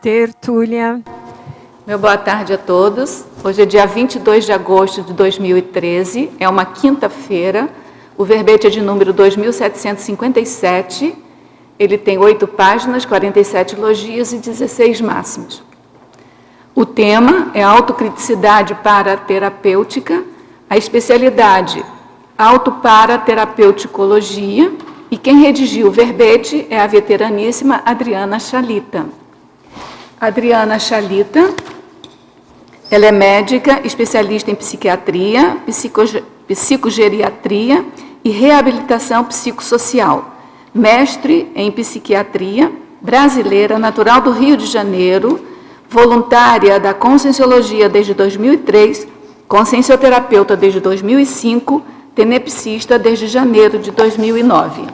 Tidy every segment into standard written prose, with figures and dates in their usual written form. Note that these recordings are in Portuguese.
Tertúlia. Meu boa tarde a todos. Hoje é dia 22 de agosto de 2013, é uma quinta-feira. O verbete é de número 2757. Ele tem 8 páginas, 47 elogios e 16 máximos. O tema é autocriticidade paraterapêutica, a especialidade autoparaterapeuticologia, e quem redigiu o verbete é a veteraníssima Adriana Chalita. Adriana Chalita, ela é médica, especialista em psiquiatria, psicogeriatria e reabilitação psicossocial, mestre em psiquiatria, brasileira, natural do Rio de Janeiro, voluntária da Conscienciologia desde 2003, consciencioterapeuta desde 2005, tenepsista desde janeiro de 2009.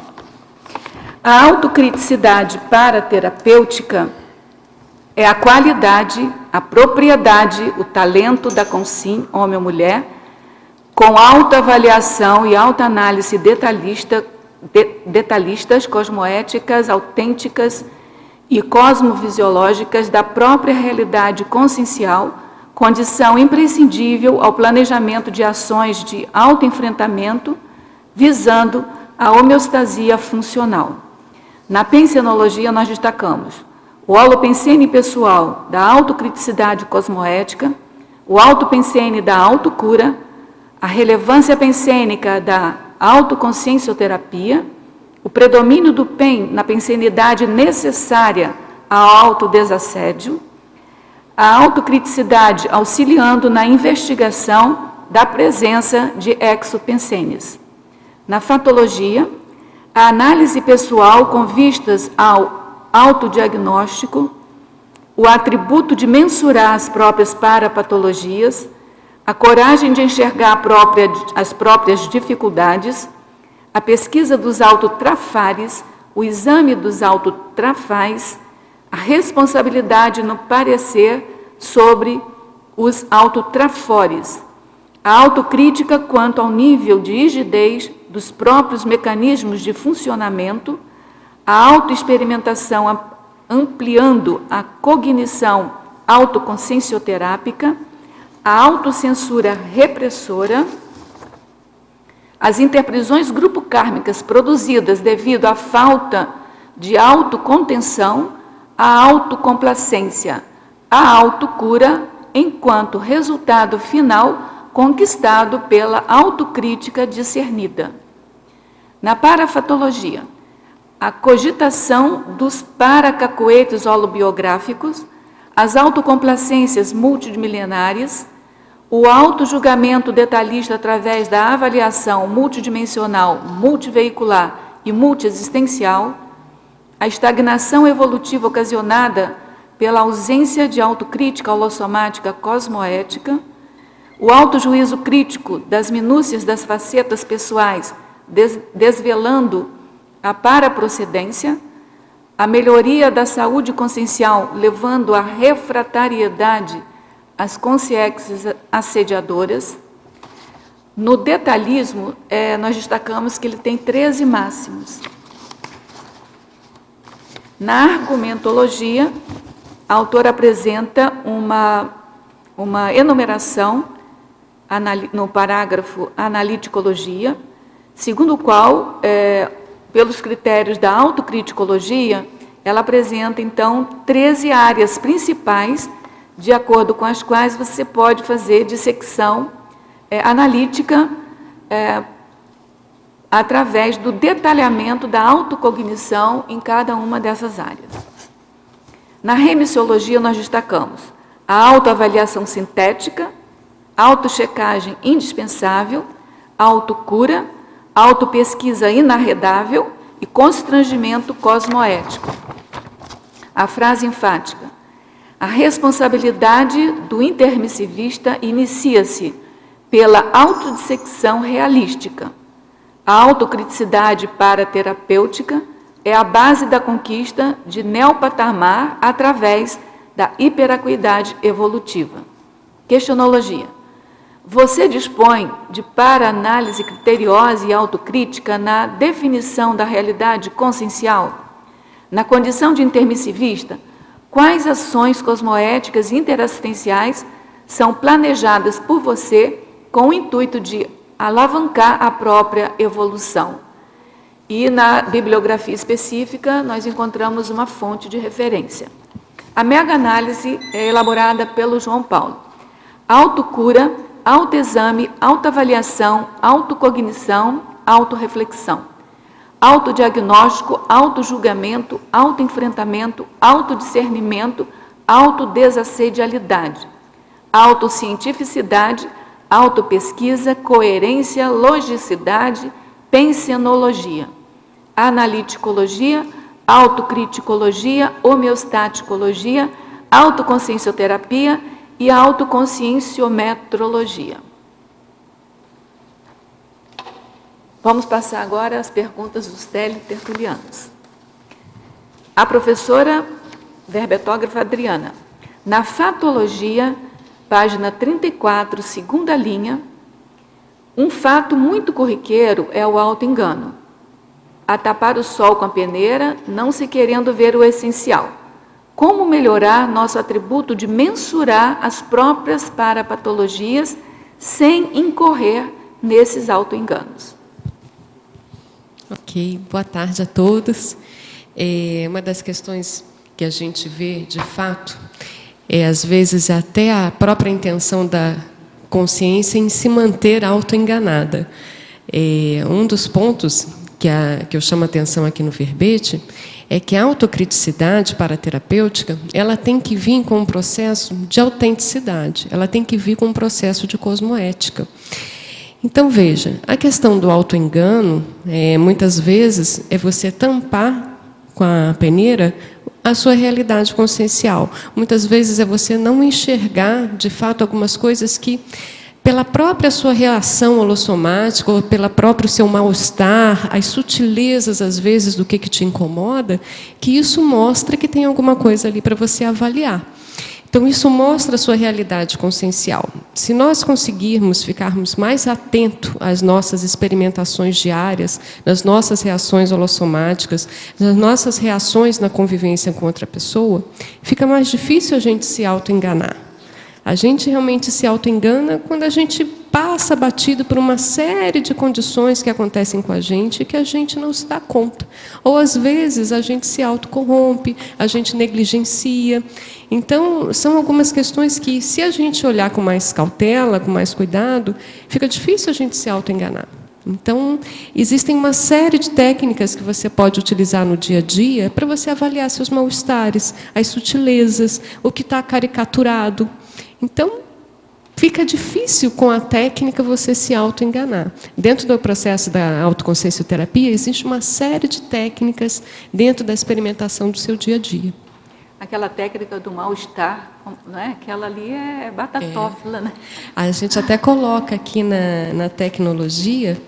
A autocriticidade paraterapêutica é a qualidade, a propriedade, o talento da consim, homem ou mulher, com alta avaliação e alta análise detalhistas, cosmoéticas, autênticas e cosmovisiológicas da própria realidade consciencial, condição imprescindível ao planejamento de ações de autoenfrentamento, visando a homeostasia funcional. Na pensenologia, nós destacamos o holopensene pessoal da autocriticidade cosmoética, o autopensene da autocura, a relevância pensênica da autoconsciencioterapia, o predomínio do PEN na pensenidade necessária ao autodesassédio, a autocriticidade auxiliando na investigação da presença de exopensenes. Na fatologia, a análise pessoal com vistas ao autodiagnóstico, o atributo de mensurar as próprias parapatologias, a coragem de enxergar as próprias dificuldades, a pesquisa dos autotrafares, o exame dos autotrafais, a responsabilidade no parecer sobre os autotrafores, a autocrítica quanto ao nível de rigidez dos próprios mecanismos de funcionamento, a autoexperimentação ampliando a cognição autoconsciencioterápica, a autocensura repressora, as interprisões grupo-kármicas produzidas devido à falta de autocontenção, a autocomplacência, a autocura, enquanto resultado final conquistado pela autocrítica discernida. Na parafatologia, a cogitação dos paracacoetes holobiográficos, as autocomplacências multimilenares, o autojulgamento detalhista através da avaliação multidimensional, multiveicular e multiexistencial, a estagnação evolutiva ocasionada pela ausência de autocrítica holossomática cosmoética, o autojuízo crítico das minúcias das facetas pessoais, desvelando a paraprocedência, a melhoria da saúde consciencial, levando à refratariedade às consciências assediadoras. No detalhismo, nós destacamos que ele tem 13 máximos. Na argumentologia, a autora apresenta uma enumeração no parágrafo analiticologia, segundo o qual, pelos critérios da autocriticologia, ela apresenta, então, 13 áreas principais, de acordo com as quais você pode fazer dissecção analítica através do detalhamento da autocognição em cada uma dessas áreas. Na remissiologia, nós destacamos a autoavaliação sintética, autochecagem indispensável, autocura, autopesquisa inarredável e constrangimento cosmoético. A frase enfática: a responsabilidade do intermissivista inicia-se pela autodissecção realística. A autocriticidade paraterapêutica é a base da conquista de neopatamar através da hiperacuidade evolutiva. Questionologia. Você dispõe de para-análise criteriosa e autocrítica na definição da realidade consciencial? Na condição de intermissivista, quais ações cosmoéticas interassistenciais são planejadas por você com o intuito de alavancar a própria evolução. E na bibliografia específica, nós encontramos uma fonte de referência. A mega-análise é elaborada pelo João Paulo. Autocura, autoexame, autoavaliação, autocognição, autorreflexão. Autodiagnóstico, autojulgamento, autoenfrentamento, autodiscernimento, autodesassedialidade. Autocientificidade, autopesquisa, coerência, logicidade, pensenologia. Analiticologia, autocriticologia, homeostaticologia, autoconsciencioterapia e autoconscienciometrologia. Vamos passar agora às perguntas dos teletertulianos. A professora verbetógrafa Adriana. Na fatologia, página 34, segunda linha, um fato muito corriqueiro é o auto-engano. A tapar o sol com a peneira, não se querendo ver o essencial. Como melhorar nosso atributo de mensurar as próprias parapatologias sem incorrer nesses auto-enganos? Ok, boa tarde a todos. Uma das questões que a gente vê, de fato, é, às vezes, até a própria intenção da consciência em se manter auto-enganada. Um dos pontos que eu chamo a atenção aqui no verbete é que a autocriticidade paraterapêutica, ela tem que vir com um processo de autenticidade, ela tem que vir com um processo de cosmoética. Então, veja, a questão do auto-engano, muitas vezes, é você tampar com a peneira a sua realidade consciencial. Muitas vezes é você não enxergar, de fato, algumas coisas que, pela própria sua reação holossomática, ou pela próprio seu mal-estar, as sutilezas, às vezes, do que te incomoda, que isso mostra que tem alguma coisa ali para você avaliar. Então, isso mostra a sua realidade consciencial. Se nós conseguirmos ficarmos mais atentos às nossas experimentações diárias, nas nossas reações holossomáticas, nas nossas reações na convivência com outra pessoa, fica mais difícil a gente se auto-enganar. A gente realmente se auto-engana quando a gente passa batido por uma série de condições que acontecem com a gente e que a gente não se dá conta. Ou, às vezes, a gente se autocorrompe, a gente negligencia. Então, são algumas questões que, se a gente olhar com mais cautela, com mais cuidado, fica difícil a gente se auto-enganar. Então, existem uma série de técnicas que você pode utilizar no dia a dia para você avaliar seus mal-estares, as sutilezas, o que está caricaturado. Então, fica difícil com a técnica você se auto-enganar. Dentro do processo da autoconsciencioterapia, existe uma série de técnicas dentro da experimentação do seu dia a dia. Aquela técnica do mal-estar, né? Aquela ali é batatófila, né? A gente até coloca aqui na tecnologia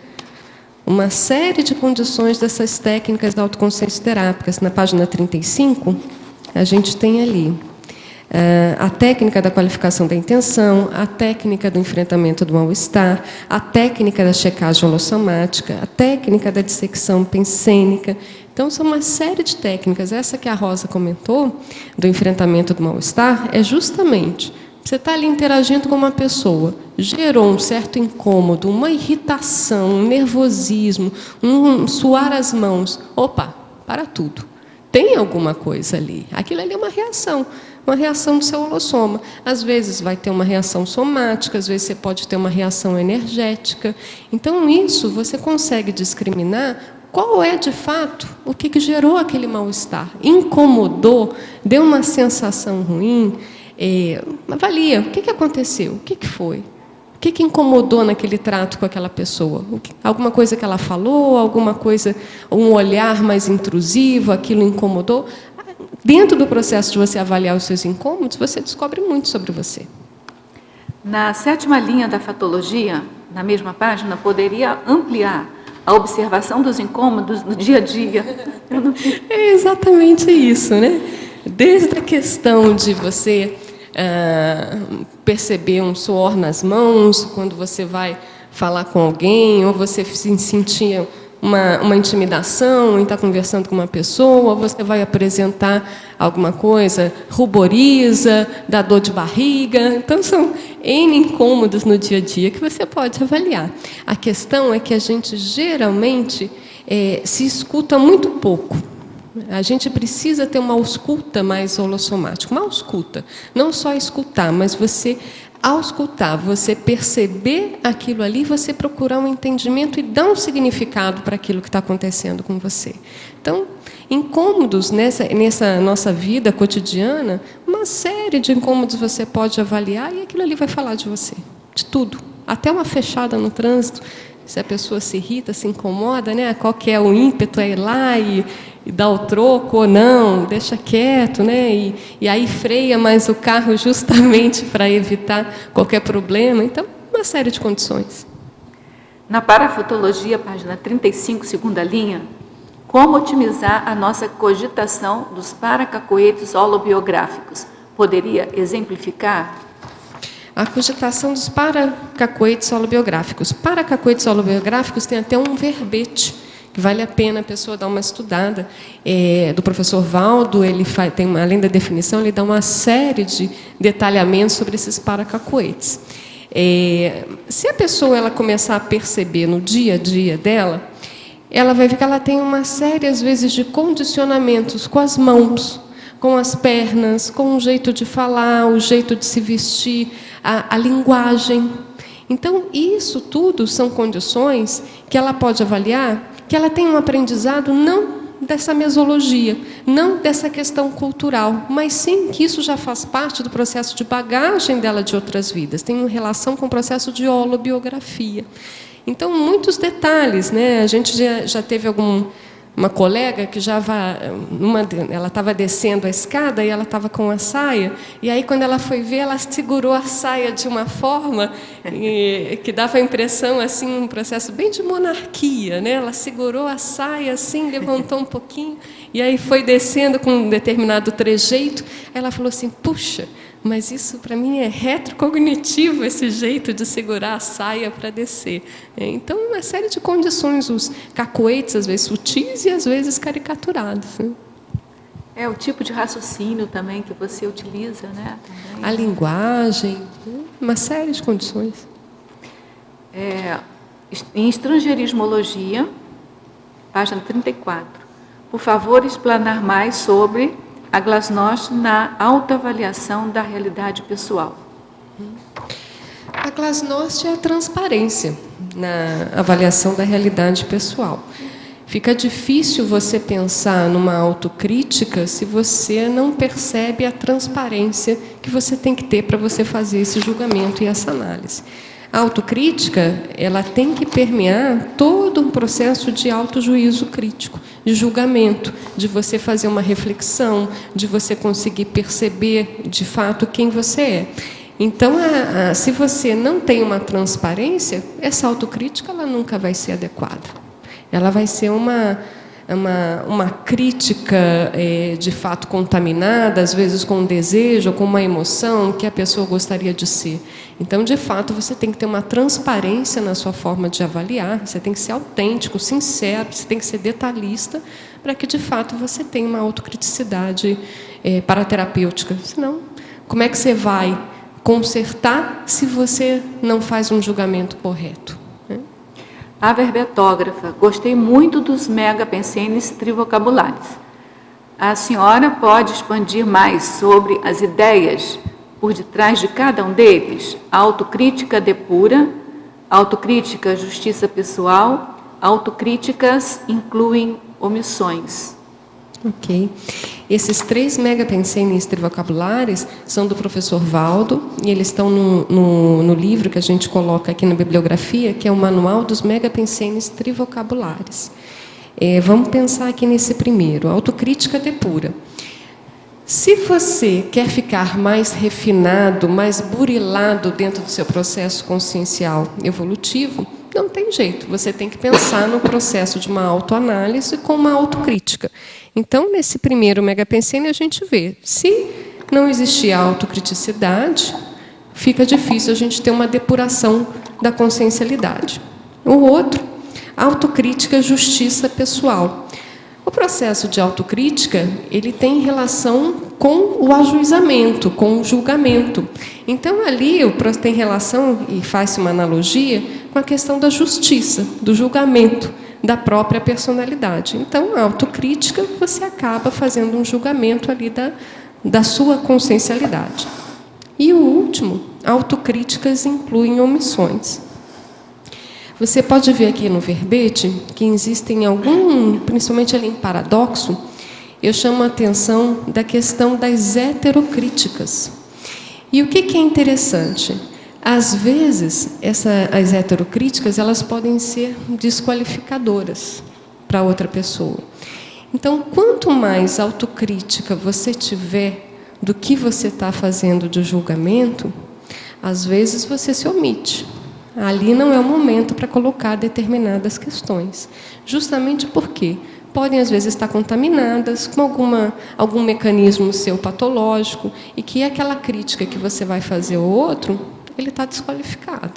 uma série de condições dessas técnicas da autoconsciencioterápicas. Na página 35, a gente tem ali a técnica da qualificação da intenção, a técnica do enfrentamento do mal-estar, a técnica da checagem holossomática, a técnica da dissecção pensênica. Então, são uma série de técnicas. Essa que a Rosa comentou, do enfrentamento do mal-estar, é justamente, você está ali interagindo com uma pessoa, gerou um certo incômodo, uma irritação, um nervosismo, um suar as mãos. Opa, para tudo. Tem alguma coisa ali. Aquilo ali é uma reação do seu holossoma. Às vezes vai ter uma reação somática, às vezes você pode ter uma reação energética. Então, isso você consegue discriminar qual é, de fato, o que gerou aquele mal-estar. Incomodou, deu uma sensação ruim, avalia, o que aconteceu, o que foi? O que incomodou naquele trato com aquela pessoa? Alguma coisa que ela falou, alguma coisa, um olhar mais intrusivo, aquilo incomodou? Dentro do processo de você avaliar os seus incômodos, você descobre muito sobre você. Na 7ª linha da fatologia, na mesma página, poderia ampliar a observação dos incômodos no dia a dia. É exatamente isso, né? Desde a questão de você perceber um suor nas mãos, quando você vai falar com alguém, ou você sentia uma intimidação em estar conversando com uma pessoa, você vai apresentar alguma coisa, ruboriza, dá dor de barriga. Então, são N incômodos no dia a dia que você pode avaliar. A questão é que a gente, geralmente, se escuta muito pouco. A gente precisa ter uma ausculta mais holossomática. Uma ausculta, não só escutar, mas você, ao escutar, você perceber aquilo ali, você procurar um entendimento e dar um significado para aquilo que está acontecendo com você. Então, incômodos nessa nossa vida cotidiana, uma série de incômodos você pode avaliar e aquilo ali vai falar de você, de tudo. Até uma fechada no trânsito, se a pessoa se irrita, se incomoda, né? Qual que é o ímpeto? É ir lá e dar o troco ou não, deixa quieto, né? E aí freia mais o carro justamente para evitar qualquer problema. Então, uma série de condições. Na parafotologia, página 35, segunda linha, como otimizar a nossa cogitação dos paracacoetes holobiográficos? Poderia exemplificar? A cogitação dos paracacoetes holobiográficos. Paracacoetes holobiográficos tem até um verbete, que vale a pena a pessoa dar uma estudada, do professor Valdo. Ele tem, além da definição, ele dá uma série de detalhamentos sobre esses paracacoetes. Se a pessoa ela começar a perceber no dia a dia dela, ela vai ver que ela tem uma série, às vezes, de condicionamentos com as mãos, com as pernas, com o jeito de falar, o jeito de se vestir, a linguagem. Então, isso tudo são condições que ela pode avaliar que ela tem um aprendizado não dessa mesologia, não dessa questão cultural, mas sim que isso já faz parte do processo de bagagem dela de outras vidas, tem uma relação com o processo de holobiografia. Então, muitos detalhes, né? A gente já teve uma colega que ela estava descendo a escada e ela estava com a saia, e aí, quando ela foi ver, ela segurou a saia de uma forma que dava a impressão, assim, um processo bem de monarquia, né? Ela segurou a saia, assim, levantou um pouquinho, e aí foi descendo com um determinado trejeito. Ela falou assim, puxa, mas isso, para mim, é retrocognitivo, esse jeito de segurar a saia para descer. Então, uma série de condições, os cacoetes, às vezes sutis e, às vezes, caricaturados. O tipo de raciocínio também que você utiliza, né? Também. A linguagem, uma série de condições. Em estrangeirismologia, página 34. Por favor, explanar mais sobre a glasnost na autoavaliação da realidade pessoal. A glasnost é a transparência na avaliação da realidade pessoal. Fica difícil você pensar numa autocrítica se você não percebe a transparência que você tem que ter para você fazer esse julgamento e essa análise. A autocrítica, ela tem que permear todo um processo de autojuízo crítico, de julgamento, de você fazer uma reflexão, de você conseguir perceber, de fato, quem você é. Então, se você não tem uma transparência, essa autocrítica ela nunca vai ser adequada. Ela vai ser uma crítica, de fato, contaminada, às vezes com um desejo, com uma emoção que a pessoa gostaria de ser. Então, de fato, você tem que ter uma transparência na sua forma de avaliar, você tem que ser autêntico, sincero, você tem que ser detalhista, para que, de fato, você tenha uma autocriticidade paraterapêutica. Senão, como é que você vai consertar se você não faz um julgamento correto? A verbetógrafa, gostei muito dos megapensenes trivocabulares. A senhora pode expandir mais sobre as ideias por detrás de cada um deles? Autocrítica depura, autocrítica justiça pessoal, autocríticas incluem omissões. Ok. Esses 3 megapensenes trivocabulares são do professor Valdo, e eles estão no livro que a gente coloca aqui na bibliografia, que é o Manual dos Megapensenes Trivocabulares. Vamos pensar aqui nesse primeiro, autocrítica depura. Se você quer ficar mais refinado, mais burilado dentro do seu processo consciencial evolutivo, não tem jeito, você tem que pensar no processo de uma autoanálise com uma autocrítica. Então, nesse primeiro megapensene, a gente vê, se não existir autocriticidade, fica difícil a gente ter uma depuração da consciencialidade. O outro, autocrítica, justiça pessoal. O processo de autocrítica, ele tem relação com o ajuizamento, com o julgamento. Então, ali tem relação, e faz-se uma analogia, com a questão da justiça, do julgamento da própria personalidade. Então, a autocrítica, você acaba fazendo um julgamento ali da sua consciencialidade. E o último, autocríticas incluem omissões. Você pode ver aqui no verbete que existem principalmente ali em paradoxo, eu chamo a atenção da questão das heterocríticas. E o que é interessante? Às vezes, as heterocríticas, elas podem ser desqualificadoras para outra pessoa. Então, quanto mais autocrítica você tiver do que você está fazendo de julgamento, às vezes você se omite. Ali não é o momento para colocar determinadas questões. Justamente porque podem, às vezes, estar contaminadas com algum mecanismo seu patológico e que aquela crítica que você vai fazer ao outro, ele está desqualificado.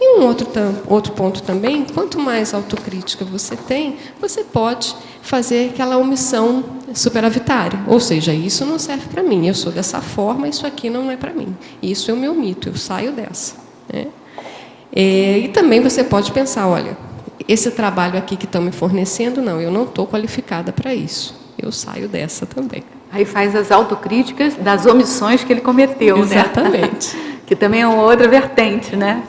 E um outro ponto também, quanto mais autocrítica você tem, você pode fazer aquela omissão superavitária. Ou seja, isso não serve para mim, eu sou dessa forma, isso aqui não é para mim. Isso eu me omito, eu saio dessa. Né? E também você pode pensar, olha, esse trabalho aqui que estão me fornecendo, não, eu não estou qualificada para isso. Eu saio dessa também. Aí faz as autocríticas das omissões que ele cometeu, Exatamente. Né? Que também é uma outra vertente, né?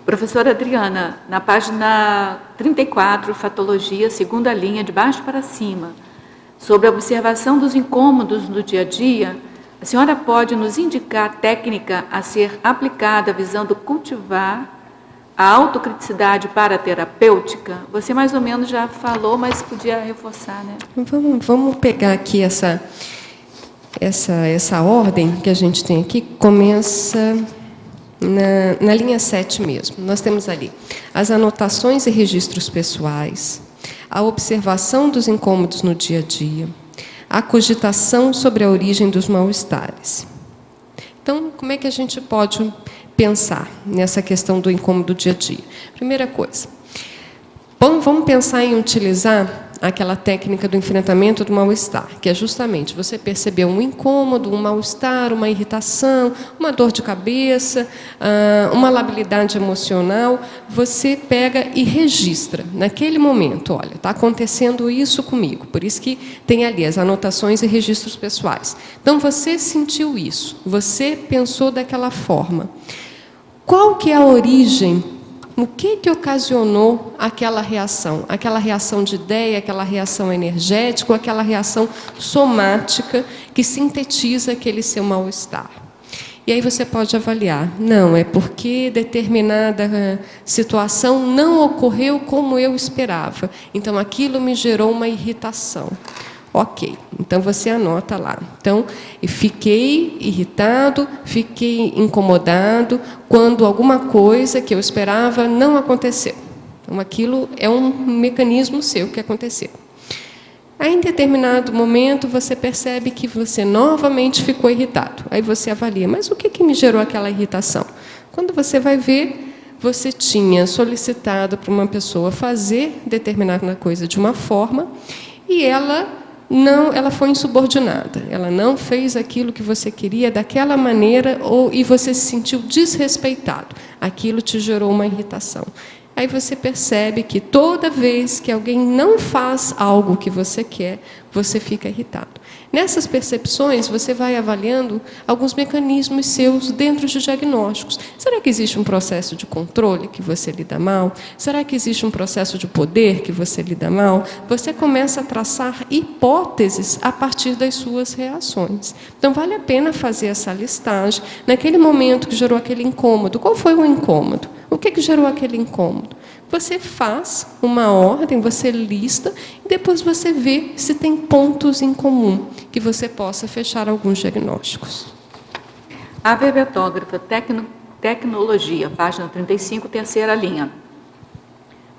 Professora Adriana, na página 34, Fatologia, segunda linha, de baixo para cima, sobre a observação dos incômodos no dia a dia, a senhora pode nos indicar a técnica a ser aplicada visando cultivar a autocriticidade paraterapêutica? Você mais ou menos já falou, mas podia reforçar, né? Vamos pegar aqui essa ordem que a gente tem aqui, começa na linha 7 mesmo. Nós temos ali as anotações e registros pessoais, a observação dos incômodos no dia a dia, a cogitação sobre a origem dos mal-estares. Então, como é que a gente pode pensar nessa questão do incômodo do dia a dia? Primeira coisa, vamos pensar em utilizar aquela técnica do enfrentamento do mal-estar, que é justamente você perceber um incômodo, um mal-estar, uma irritação, uma dor de cabeça, uma labilidade emocional, você pega e registra naquele momento, olha, está acontecendo isso comigo, por isso que tem ali as anotações e registros pessoais. Então, você sentiu isso, você pensou daquela forma. Qual que é a origem? O que ocasionou aquela reação de ideia, aquela reação energética, ou aquela reação somática que sintetiza aquele seu mal-estar? E aí você pode avaliar, não, é porque determinada situação não ocorreu como eu esperava, então aquilo me gerou uma irritação. Ok, então você anota lá. Então, fiquei irritado, fiquei incomodado quando alguma coisa que eu esperava não aconteceu. Então, aquilo é um mecanismo seu que aconteceu. Aí, em determinado momento, você percebe que você novamente ficou irritado. Aí você avalia, mas o que me gerou aquela irritação? Quando você vai ver, você tinha solicitado para uma pessoa fazer determinada coisa de uma forma e ela foi insubordinada, ela não fez aquilo que você queria daquela maneira e você se sentiu desrespeitado. Aquilo te gerou uma irritação. Aí você percebe que toda vez que alguém não faz algo que você quer, você fica irritado. Nessas percepções, você vai avaliando alguns mecanismos seus dentro de diagnósticos. Será que existe um processo de controle que você lida mal? Será que existe um processo de poder que você lida mal? Você começa a traçar hipóteses a partir das suas reações. Então, vale a pena fazer essa listagem. Naquele momento que gerou aquele incômodo, qual foi o incômodo? O que gerou aquele incômodo? Você faz uma ordem, você lista, e depois você vê se tem pontos em comum, que você possa fechar alguns diagnósticos. A verbetógrafa Tecnologia, página 35, terceira linha.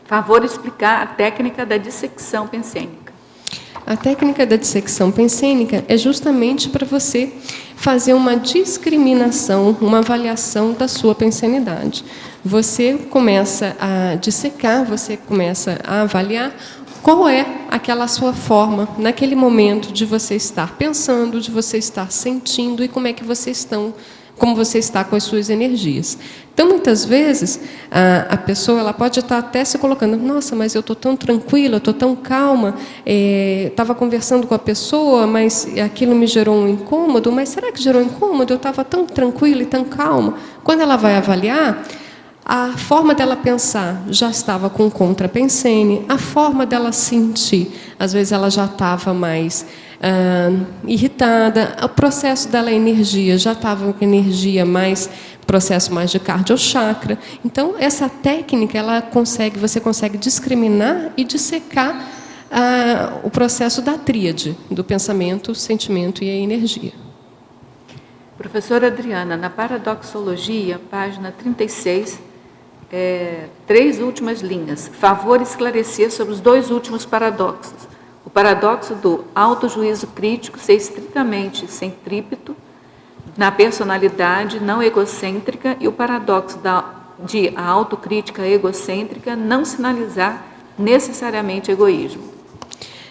Favor explicar a técnica da dissecção pensênica. A técnica da dissecção pensênica é justamente para você fazer uma discriminação, uma avaliação da sua pensanidade. Você começa a dissecar, você começa a avaliar qual é aquela sua forma, naquele momento, de você estar pensando, de você estar sentindo e como é que como você está com as suas energias. Então, muitas vezes, a pessoa ela pode estar até se colocando, nossa, mas eu estou tão tranquila, eu estou tão calma, estava conversando com a pessoa, mas aquilo me gerou um incômodo, mas será que gerou incômodo? Eu estava tão tranquila e tão calma. Quando ela vai avaliar, a forma dela pensar já estava com contrapensene, a forma dela sentir, às vezes ela já estava mais irritada, o processo dela, a energia, já estava com energia mais, processo mais de cardiochakra. Então, essa técnica, você consegue discriminar e dissecar o processo da tríade, do pensamento, o sentimento e a energia. Professora Adriana, na Paradoxologia, página 36, 3 últimas linhas. Favor esclarecer sobre os 2 últimos paradoxos. O paradoxo do autojuízo crítico ser estritamente centrípeto na personalidade não egocêntrica e o paradoxo de a autocrítica egocêntrica não sinalizar necessariamente egoísmo.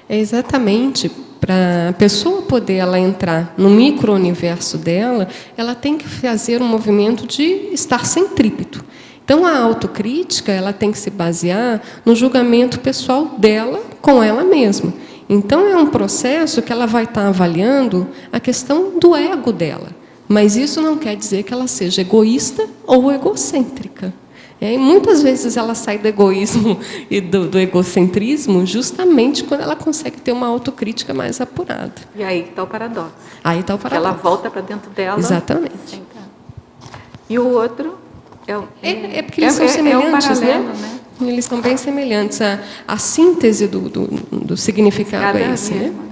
É exatamente. Para a pessoa poder entrar no micro-universo dela, ela tem que fazer um movimento de estar centrípeto. Então, a autocrítica ela tem que se basear no julgamento pessoal dela com ela mesma. Então, é um processo que ela vai estar avaliando a questão do ego dela. Mas isso não quer dizer que ela seja egoísta ou egocêntrica. E muitas vezes ela sai do egoísmo e do egocentrismo justamente quando ela consegue ter uma autocrítica mais apurada. E aí está o paradoxo. Aí está o paradoxo. Ela volta para dentro dela. Exatamente. E o outro... porque eles são semelhantes, paralelo, né? Eles são bem semelhantes. A síntese do significado é esse, mesmo,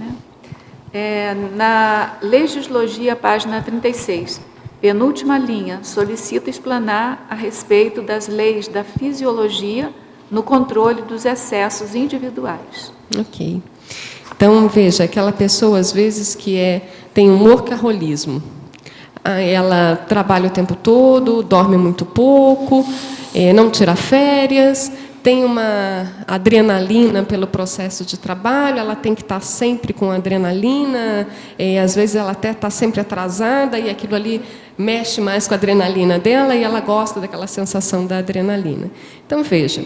né? Na Legislogia, página 36, penúltima linha, solicito explanar a respeito das leis da fisiologia no controle dos excessos individuais. Ok. Então, veja, aquela pessoa, às vezes, que tem um workaholismo. Ela trabalha o tempo todo, dorme muito pouco, não tira férias, tem uma adrenalina pelo processo de trabalho, ela tem que estar sempre com adrenalina, às vezes ela até está sempre atrasada e aquilo ali mexe mais com a adrenalina dela e ela gosta daquela sensação da adrenalina. Então, veja,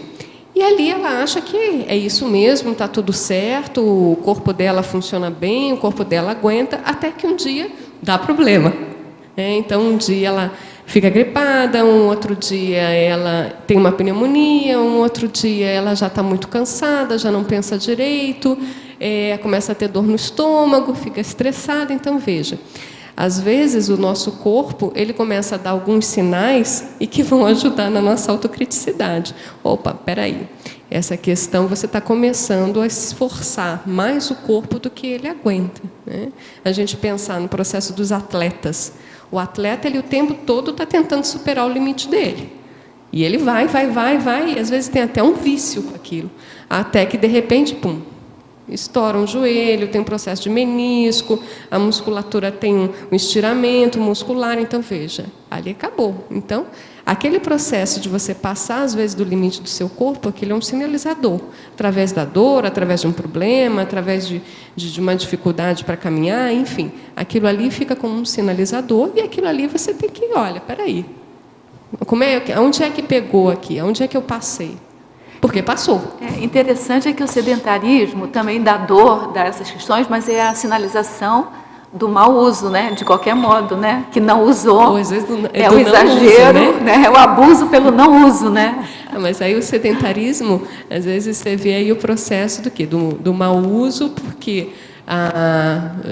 e ali ela acha que é isso mesmo, está tudo certo, o corpo dela funciona bem, o corpo dela aguenta, até que um dia dá problema. Então, um dia ela fica gripada, um outro dia ela tem uma pneumonia, um outro dia ela já está muito cansada, já não pensa direito, começa a ter dor no estômago, fica estressada. Então, veja, às vezes o nosso corpo ele começa a dar alguns sinais e que vão ajudar na nossa autocriticidade. Opa, peraí, essa questão você está começando a esforçar mais o corpo do que ele aguenta, né? A gente pensar no processo dos atletas. O atleta, ele o tempo todo está tentando superar o limite dele. E ele vai, e às vezes tem até um vício com aquilo. Até que, de repente, pum, estoura um joelho, tem um processo de menisco, a musculatura tem um estiramento muscular. Então, veja, ali acabou. Então, aquele processo de você passar, às vezes, do limite do seu corpo, aquilo é um sinalizador. Através da dor, através de um problema, através de uma dificuldade para caminhar, enfim. Aquilo ali fica como um sinalizador e aquilo ali você tem que, olha, peraí. Onde é que pegou aqui? Onde é que eu passei? Porque passou. Interessante que o sedentarismo também dá dor, dá essas questões, mas é a sinalização do mau uso, né? De qualquer modo, né? Que não usou. Ou, às vezes, é o exagero, uso, né? É o abuso pelo não uso, né? Mas aí o sedentarismo, às vezes você vê aí o processo do quê? Do mau uso, porque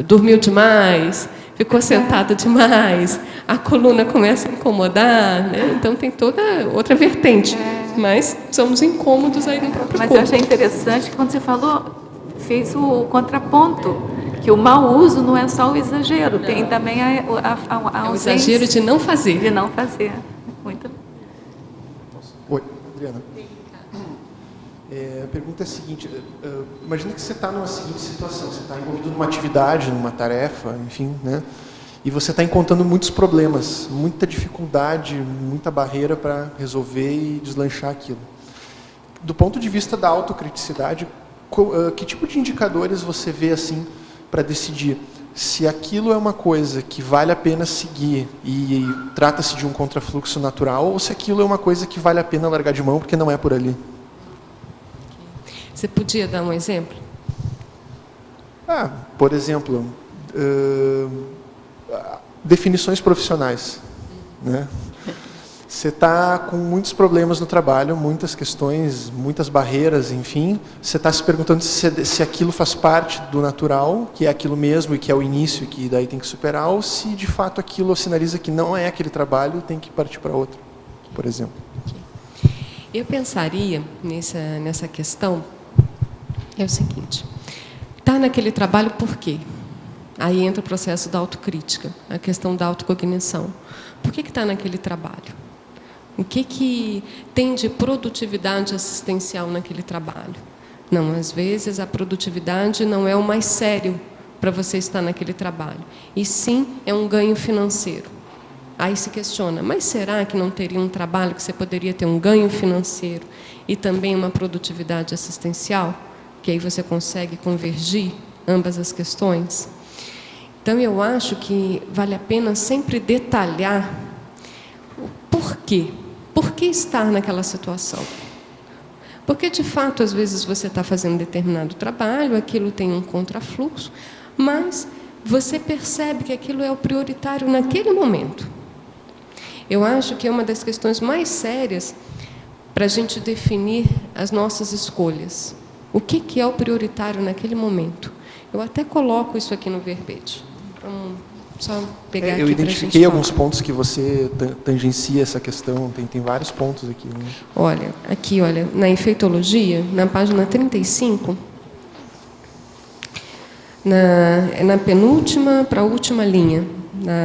dormiu demais, ficou sentado demais, a coluna começa a incomodar, né? Então tem toda outra vertente. Mas somos incômodos aí no próprio corpo. Mas eu achei interessante que quando você falou, fez o contraponto, que o mau uso não é só o exagero, não. Tem também a o exagero de não fazer. De não fazer. Muito. Oi, Adriana. A pergunta é a seguinte, imagina que você está numa seguinte situação, você está envolvido numa atividade, numa tarefa, enfim, né? e você está encontrando muitos problemas, muita dificuldade, muita barreira para resolver e deslanchar aquilo. Do ponto de vista da autocriticidade, que tipo de indicadores você vê assim para decidir se aquilo é uma coisa que vale a pena seguir e trata-se de um contrafluxo natural, ou se aquilo é uma coisa que vale a pena largar de mão porque não é por ali? Você podia dar um exemplo? Por exemplo, definições profissionais, né? Você está com muitos problemas no trabalho, muitas questões, muitas barreiras, enfim. Você está se perguntando se aquilo faz parte do natural, que é aquilo mesmo e que é o início, que daí tem que superar, ou se de fato aquilo sinaliza que não é aquele trabalho e tem que partir para outro, por exemplo. Eu pensaria nessa questão, é o seguinte, está naquele trabalho por quê? Aí entra o processo da autocrítica, a questão da autocognição. Por que está naquele trabalho? O que tem de produtividade assistencial naquele trabalho? Não, às vezes a produtividade não é o mais sério para você estar naquele trabalho, e sim é um ganho financeiro. Aí se questiona, mas será que não teria um trabalho que você poderia ter um ganho financeiro e também uma produtividade assistencial? Que aí você consegue convergir ambas as questões? Então, eu acho que vale a pena sempre detalhar o porquê. Por que estar naquela situação? Porque, de fato, às vezes você está fazendo determinado trabalho, aquilo tem um contrafluxo, mas você percebe que aquilo é o prioritário naquele momento. Eu acho que é uma das questões mais sérias para a gente definir as nossas escolhas. O que é o prioritário naquele momento? Eu até coloco isso aqui no verbete. Vamos só pegar aqui. Eu identifiquei alguns pontos que você tangencia essa questão, tem vários pontos aqui. Né? Olha, aqui, olha, na efeitologia, na página 35, na penúltima para a última linha,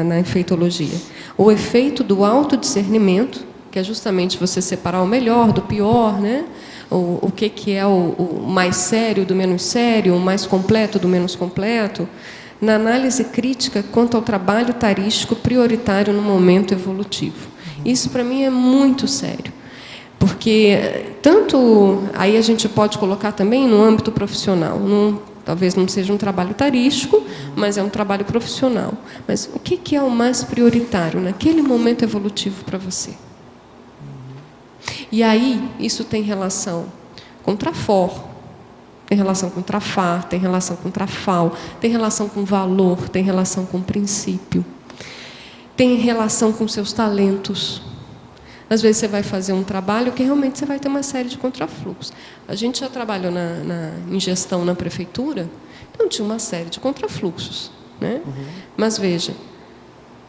na efeitologia. O efeito do autodiscernimento, que é justamente você separar o melhor do pior, né? O que é o mais sério do menos sério, o mais completo do menos completo, na análise crítica quanto ao trabalho tarístico prioritário no momento evolutivo. Isso, para mim, é muito sério, porque tanto aí a gente pode colocar também no âmbito profissional, talvez não seja um trabalho tarístico, mas é um trabalho profissional. Mas o que é o mais prioritário naquele momento evolutivo para você? E aí, isso tem relação com trafor, tem relação com trafar, tem relação com trafal, tem relação com valor, tem relação com princípio, tem relação com seus talentos. Às vezes você vai fazer um trabalho que realmente você vai ter uma série de contrafluxos. A gente já trabalhou em gestão na prefeitura, então tinha uma série de contrafluxos, né? Mas veja,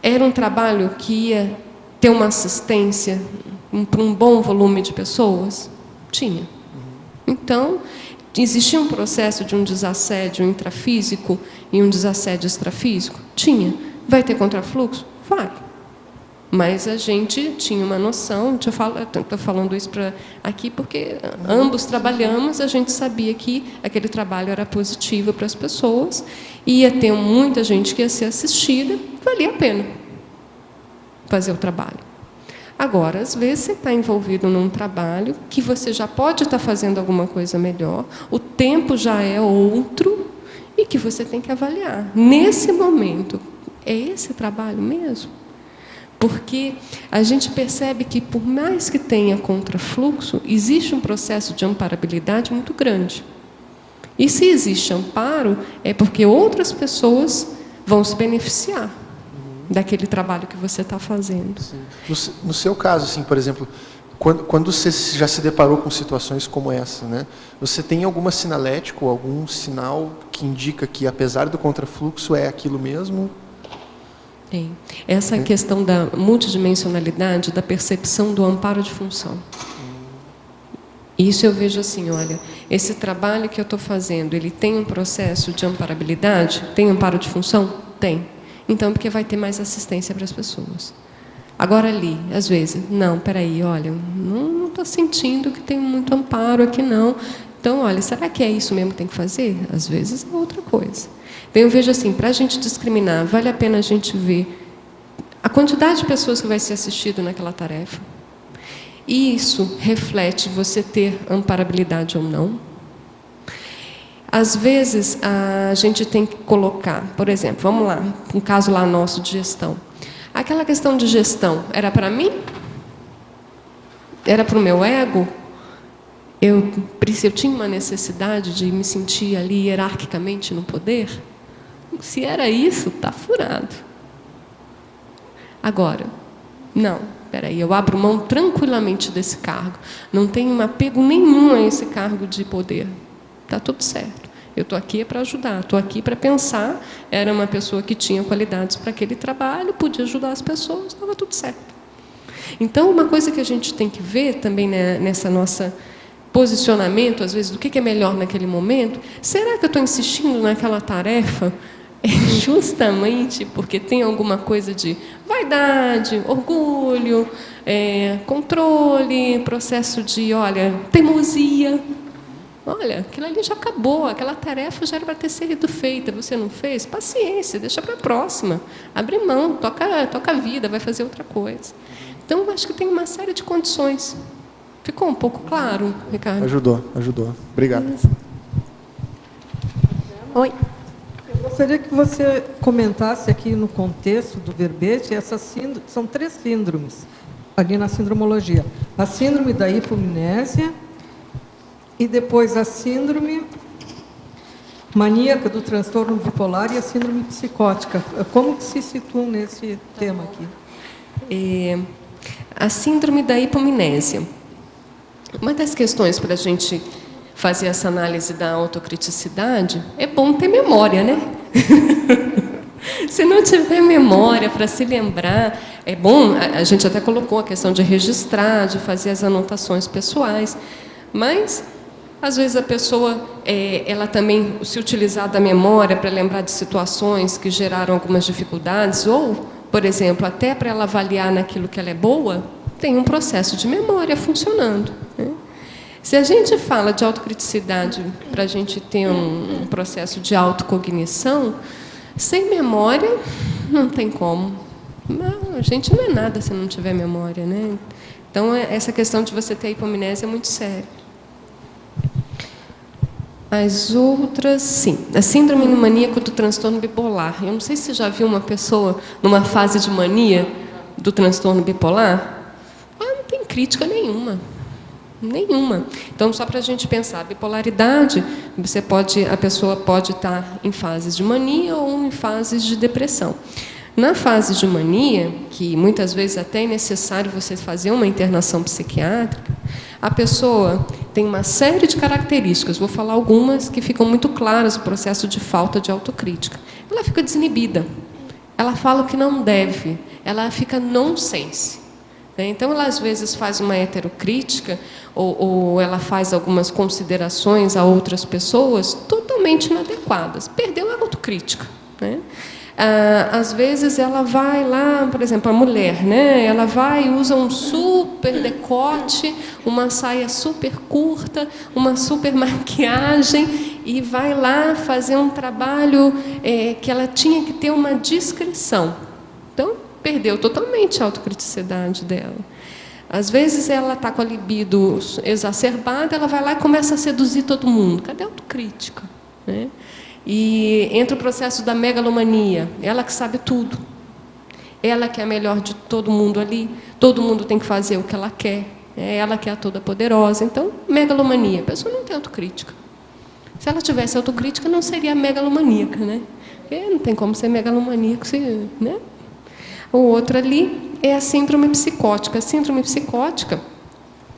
era um trabalho que ia ter uma assistência para um bom volume de pessoas? Tinha. Então, existia um processo de um desassédio intrafísico e um desassédio extrafísico? Tinha. Vai ter contrafluxo? Vai. Mas a gente tinha uma noção, estou falando isso aqui porque ambos trabalhamos, a gente sabia que aquele trabalho era positivo para as pessoas, ia ter muita gente que ia ser assistida, valia a pena fazer o trabalho. Agora, às vezes, você está envolvido num trabalho que você já pode estar fazendo alguma coisa melhor, o tempo já é outro, e que você tem que avaliar. Nesse momento, é esse trabalho mesmo? Porque a gente percebe que, por mais que tenha contrafluxo, existe um processo de amparabilidade muito grande. E se existe amparo, é porque outras pessoas vão se beneficiar daquele trabalho que você está fazendo. No seu caso, assim, por exemplo, quando você já se deparou com situações como essa, né, você tem alguma sinalética, algum sinal que indica que, apesar do contrafluxo, é aquilo mesmo? Tem. Essa questão da multidimensionalidade, da percepção do amparo de função. Isso eu vejo assim, olha, esse trabalho que eu estou fazendo, ele tem um processo de amparabilidade? Tem amparo de função? Tem. Então, porque vai ter mais assistência para as pessoas. Agora ali, às vezes, não, peraí, olha, não estou sentindo que tem muito amparo aqui, não. Então, olha, será que é isso mesmo que tem que fazer? Às vezes é outra coisa. Então, eu vejo assim, para a gente discriminar, vale a pena a gente ver a quantidade de pessoas que vai ser assistido naquela tarefa. E isso reflete você ter amparabilidade ou não. Às vezes, a gente tem que colocar, por exemplo, vamos lá, um caso lá nosso de gestão. Aquela questão de gestão, era para mim? Era para o meu ego? Eu tinha uma necessidade de me sentir ali hierarquicamente no poder? Se era isso, está furado. Agora, não, espera aí, eu abro mão tranquilamente desse cargo. Não tenho um apego nenhum a esse cargo de poder. Está tudo certo. Eu estou aqui para ajudar, estou aqui para pensar. Era uma pessoa que tinha qualidades para aquele trabalho, podia ajudar as pessoas, estava tudo certo. Então, uma coisa que a gente tem que ver também, né, nessa nossa posicionamento, às vezes, do que é melhor naquele momento, será que eu estou insistindo naquela tarefa justamente porque tem alguma coisa de vaidade, orgulho, controle, processo de, olha, teimosia. Olha, aquilo ali já acabou, aquela tarefa já era para ter sido feita, você não fez? Paciência, deixa para a próxima. Abre mão, toca a vida, vai fazer outra coisa. Então, acho que tem uma série de condições. Ficou um pouco claro, Ricardo? Ajudou. Obrigado. Oi. Eu gostaria que você comentasse aqui no contexto do verbete, são 3 síndromes, ali na sindromologia. A síndrome da hipomnésia, e depois a síndrome maníaca do transtorno bipolar e a síndrome psicótica. Como que se situam nesse tema aqui? A síndrome da hipomnésia. Uma das questões para a gente fazer essa análise da autocriticidade, é bom ter memória, né? Se não tiver memória para se lembrar, é bom, a gente até colocou a questão de registrar, de fazer as anotações pessoais, mas às vezes a pessoa, ela também se utilizar da memória para lembrar de situações que geraram algumas dificuldades, ou, por exemplo, até para ela avaliar naquilo que ela é boa, tem um processo de memória funcionando, né? Se a gente fala de autocriticidade para a gente ter um processo de autocognição, sem memória não tem como. Não, a gente não é nada se não tiver memória, né? Então, essa questão de você ter hipomnésia é muito séria. As outras, sim. A síndrome maníaca do transtorno bipolar. Eu não sei se você já viu uma pessoa numa fase de mania do transtorno bipolar. Não tem crítica nenhuma. Nenhuma. Então, só para a gente pensar, bipolaridade, a pessoa pode estar em fases de mania ou em fases de depressão. Na fase de mania, que muitas vezes até é necessário você fazer uma internação psiquiátrica, a pessoa tem uma série de características, vou falar algumas que ficam muito claras no processo de falta de autocrítica. Ela fica desinibida, ela fala o que não deve, ela fica nonsense. Então, ela às vezes faz uma heterocrítica ou ela faz algumas considerações a outras pessoas totalmente inadequadas. Perdeu a autocrítica, né? Às vezes ela vai lá, por exemplo, a mulher, né? Ela vai e usa um super decote, uma saia super curta, uma super maquiagem e vai lá fazer um trabalho que ela tinha que ter uma discrição. Então, perdeu totalmente a autocriticidade dela. Às vezes ela está com a libido exacerbada, ela vai lá e começa a seduzir todo mundo. Cadê a autocrítica, né? E entra o processo da megalomania, ela que sabe tudo. Ela que é a melhor de todo mundo ali, todo mundo tem que fazer o que ela quer, é ela que é a toda poderosa. Então, megalomania, a pessoa não tem autocrítica. Se ela tivesse autocrítica, não seria megalomaníaca, né? Porque não tem como ser megalomaníaco, né? O outro ali é a síndrome psicótica. A síndrome psicótica,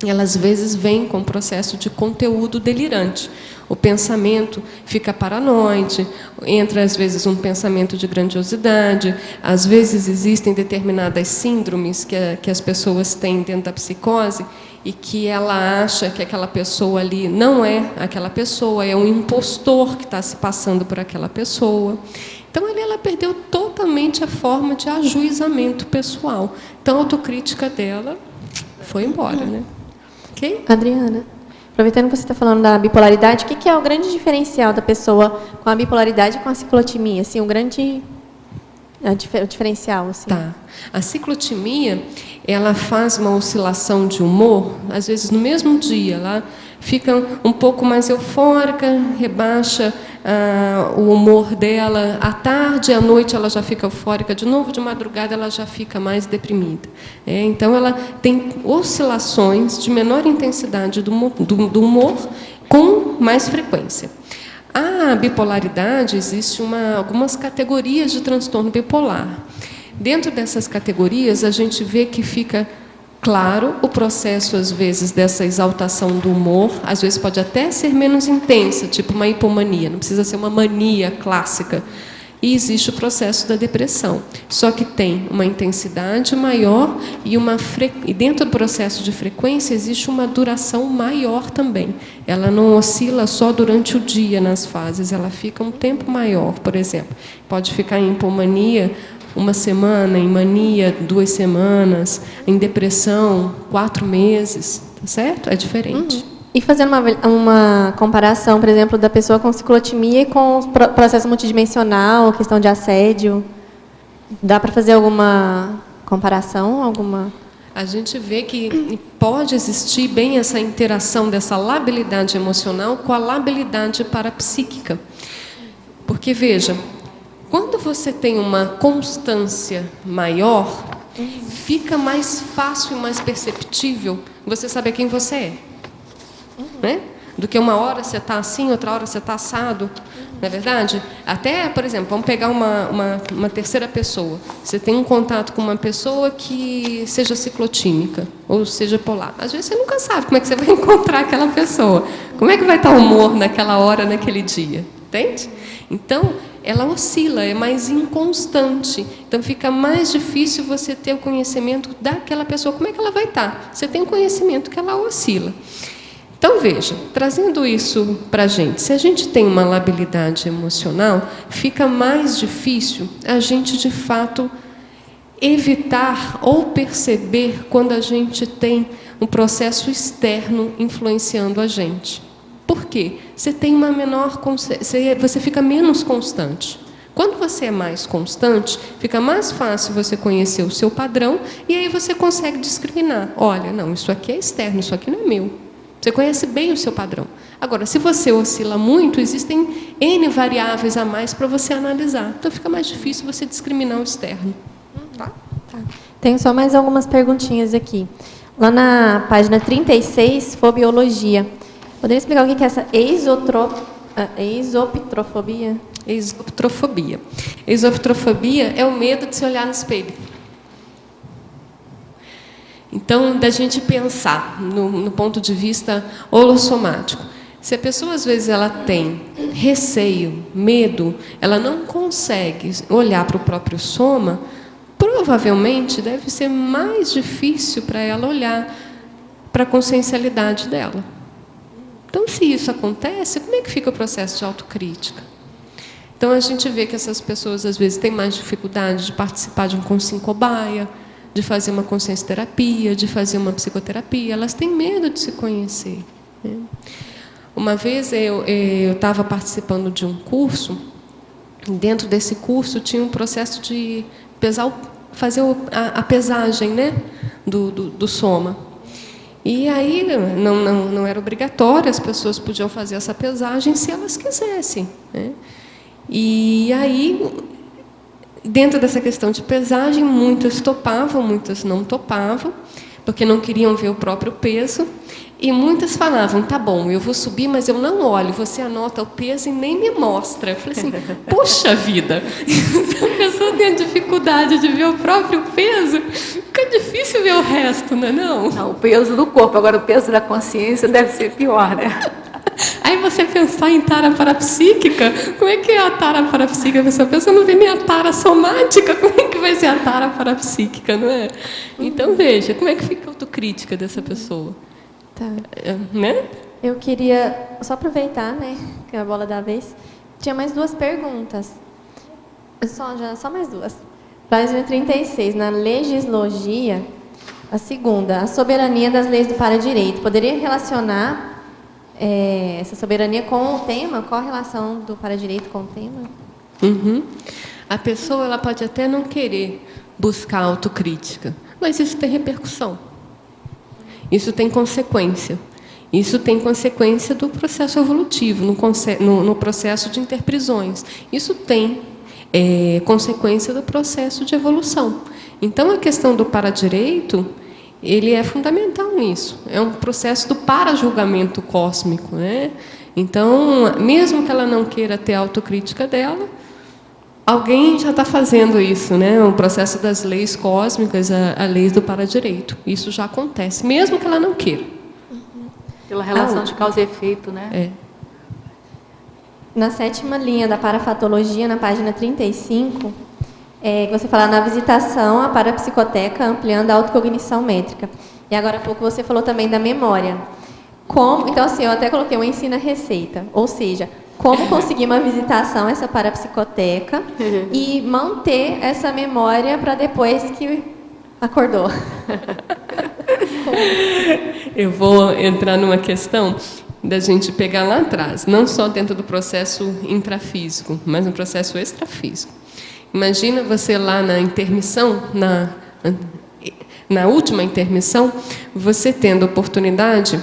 ela às vezes vem com um processo de conteúdo delirante. O pensamento fica paranoide, entra às vezes um pensamento de grandiosidade, às vezes existem determinadas síndromes que as pessoas têm dentro da psicose e que ela acha que aquela pessoa ali não é aquela pessoa, é um impostor que está se passando por aquela pessoa. Então, ali ela perdeu totalmente a forma de ajuizamento pessoal. Então, a autocrítica dela foi embora, né? Okay? Adriana, Aproveitando que você está falando da bipolaridade, o que é o grande diferencial da pessoa com a bipolaridade e com a ciclotimia? Assim, o diferencial, assim. Tá. A ciclotimia, ela faz uma oscilação de humor, às vezes no mesmo dia, ela fica um pouco mais eufórica, rebaixa o humor dela, à tarde, à noite ela já fica eufórica de novo, de madrugada ela já fica mais deprimida. Então, ela tem oscilações de menor intensidade do humor com mais frequência. A bipolaridade, existe algumas categorias de transtorno bipolar. Dentro dessas categorias, a gente vê que fica claro o processo, às vezes, dessa exaltação do humor, às vezes pode até ser menos intensa, tipo uma hipomania, não precisa ser uma mania clássica. E existe o processo da depressão, só que tem uma intensidade maior e dentro do processo de frequência existe uma duração maior também. Ela não oscila só durante o dia nas fases, ela fica um tempo maior, por exemplo. Pode ficar em hipomania 1 semana, em mania 2 semanas, em depressão 4 meses, tá certo? É diferente. E fazendo uma comparação, por exemplo, da pessoa com ciclotimia e com o processo multidimensional, questão de assédio, dá para fazer alguma comparação? A gente vê que pode existir bem essa interação dessa labilidade emocional com a labilidade parapsíquica. Porque, veja, quando você tem uma constância maior, fica mais fácil e mais perceptível você saber quem você é. Né? Do que uma hora você está assim, outra hora você está assado. Não é verdade? Até, por exemplo, vamos pegar uma terceira pessoa. Você tem um contato com uma pessoa que seja ciclotímica, ou seja polar. Às vezes você nunca sabe como é que você vai encontrar aquela pessoa. Como é que vai estar o humor naquela hora, naquele dia. Entende? Então, ela oscila, é mais inconstante. Então, fica mais difícil você ter o conhecimento daquela pessoa. Como é que ela vai estar? Você tem o conhecimento que ela oscila. Então, veja, trazendo isso para a gente, se a gente tem uma labilidade emocional, fica mais difícil a gente, de fato, evitar ou perceber quando a gente tem um processo externo influenciando a gente. Por quê? Você tem uma você fica menos constante. Quando você é mais constante, fica mais fácil você conhecer o seu padrão e aí você consegue discriminar. Olha, não, isso aqui é externo, isso aqui não é meu. Você conhece bem o seu padrão. Agora, se você oscila muito, existem N variáveis a mais para você analisar. Então, fica mais difícil você discriminar o externo. Tá? Tenho só mais algumas perguntinhas aqui. Lá na página 36, fobiologia. Poderia explicar o que é essa exoptrofobia? Exoptrofobia. Exoptrofobia é o medo de se olhar no espelho. Então, da gente pensar no ponto de vista holossomático. Se a pessoa, às vezes, ela tem receio, medo, ela não consegue olhar para o próprio soma, provavelmente deve ser mais difícil para ela olhar para a consciencialidade dela. Então, se isso acontece, como é que fica o processo de autocrítica? Então, a gente vê que essas pessoas, às vezes, têm mais dificuldade de participar de um consciência cobaia, de fazer uma consciência terapia, de fazer uma psicoterapia. Elas têm medo de se conhecer. Né? Uma vez eu estava participando de um curso, e dentro desse curso tinha um processo de fazer a pesagem, né, do soma. E aí não era obrigatório, as pessoas podiam fazer essa pesagem se elas quisessem. Né? E aí, dentro dessa questão de pesagem, muitas topavam, muitas não topavam, porque não queriam ver o próprio peso. E muitas falavam, tá bom, eu vou subir, mas eu não olho, você anota o peso e nem me mostra. Eu falei assim, poxa vida, se a pessoa tem a dificuldade de ver o próprio peso, fica difícil ver o resto, não é não? Não, o peso do corpo, agora o peso da consciência deve ser pior, né? Aí você pensar em tara parapsíquica, como é que é a tara parapsíquica? A pessoa não vê nem a tara somática, como é que vai ser a tara parapsíquica, não é? Então, veja, como é que fica a autocrítica dessa pessoa? Tá. Né? Eu queria só aproveitar, né, que é a bola da vez. Tinha mais 2 perguntas. Só mais 2. Página 36, na legislogia, a segunda, a soberania das leis do para-direito. Poderia relacionar essa soberania com o tema? Qual a relação do para-direito com o tema? Uhum. A pessoa ela pode até não querer buscar autocrítica, mas isso tem repercussão. Isso tem consequência. Isso tem consequência do processo evolutivo, no processo de interprisões. Isso tem consequência do processo de evolução. Então, a questão do para-direito, ele é fundamental nisso. É um processo do para-julgamento cósmico, né? Então, mesmo que ela não queira ter autocrítica dela, alguém já está fazendo isso, né? O processo das leis cósmicas, a lei do para-direito. Isso já acontece, mesmo que ela não queira. Pela relação de causa e efeito, né? Na 7ª linha da parafatologia, na página 35, você fala na visitação à parapsicoteca, ampliando a autocognição métrica. E agora há pouco você falou também da memória. Então, assim, eu até coloquei um ensina-receita, ou seja, como conseguir uma visitação a essa parapsicoteca e manter essa memória para depois que acordou. Eu vou entrar numa questão da gente pegar lá atrás, não só dentro do processo intrafísico, mas no processo extrafísico. Imagina você lá na intermissão, na última intermissão, você tendo a oportunidade,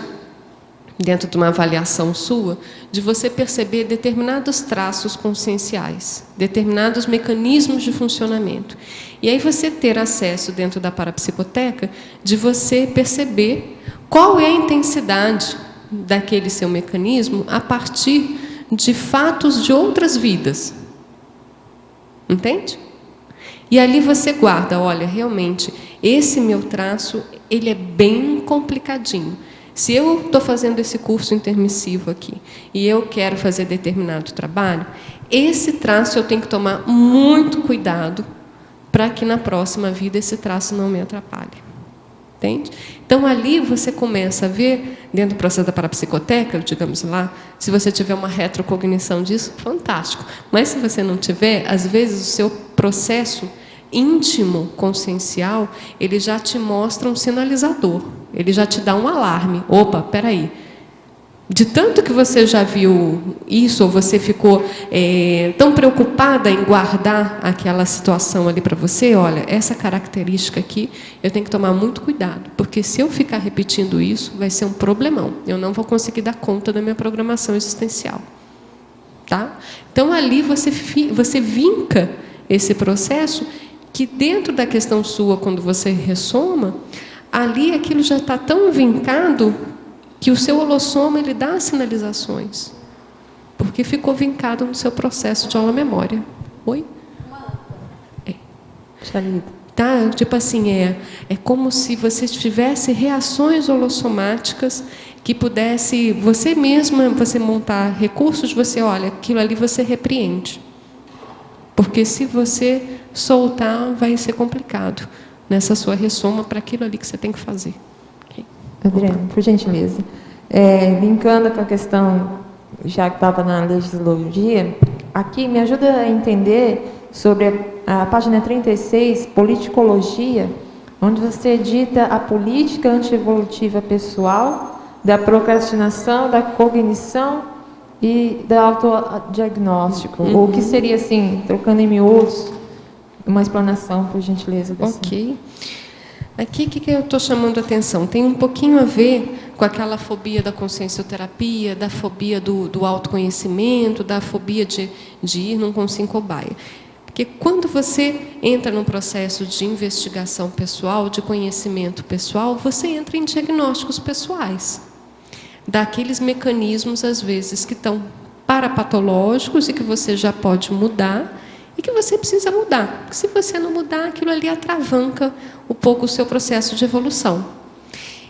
dentro de uma avaliação sua, de você perceber determinados traços conscienciais, determinados mecanismos de funcionamento. E aí você ter acesso dentro da parapsicoteca de você perceber qual é a intensidade daquele seu mecanismo a partir de fatos de outras vidas. Entende? E ali você guarda, olha, realmente, esse meu traço, ele é bem complicadinho. Se eu estou fazendo esse curso intermissivo aqui e eu quero fazer determinado trabalho, esse traço eu tenho que tomar muito cuidado para que na próxima vida esse traço não me atrapalhe. Entende? Então, ali você começa a ver, dentro do processo da parapsicoteca, digamos lá, se você tiver uma retrocognição disso, fantástico. Mas se você não tiver, às vezes o seu processo íntimo, consciencial, ele já te mostra um sinalizador. Ele já te dá um alarme. Opa, espera aí. De tanto que você já viu isso, ou você ficou tão preocupada em guardar aquela situação ali para você, olha, essa característica aqui, eu tenho que tomar muito cuidado, porque se eu ficar repetindo isso, vai ser um problemão. Eu não vou conseguir dar conta da minha programação existencial. Tá? Então, ali você vinca esse processo que dentro da questão sua, quando você ressoma, ali aquilo já está tão vincado que o seu holossoma ele dá sinalizações, porque ficou vincado no seu processo de aula-memória. Oi? Tá? Tipo assim, é como se você tivesse reações holossomáticas que pudesse, você mesma, você montar recursos, você olha, aquilo ali você repreende. Porque se você soltar, vai ser complicado nessa sua ressoma para aquilo ali que você tem que fazer. Adriana, por gentileza, linkando com a questão, já que estava na legisologia, aqui me ajuda a entender sobre a página 36, politicologia, onde você edita a política antievolutiva pessoal, da procrastinação, da cognição e do autodiagnóstico. O que seria, assim, trocando em miúdos, uma explanação, por gentileza. Ok. Aqui, o que eu estou chamando a atenção? Tem um pouquinho a ver com aquela fobia da consciencioterapia, da fobia do autoconhecimento, da fobia de ir num consciência cobaia. Porque quando você entra num processo de investigação pessoal, de conhecimento pessoal, você entra em diagnósticos pessoais. Daqueles mecanismos, às vezes, que estão parapatológicos e que você já pode mudar, e que você precisa mudar. Se você não mudar, aquilo ali atravanca um pouco o seu processo de evolução.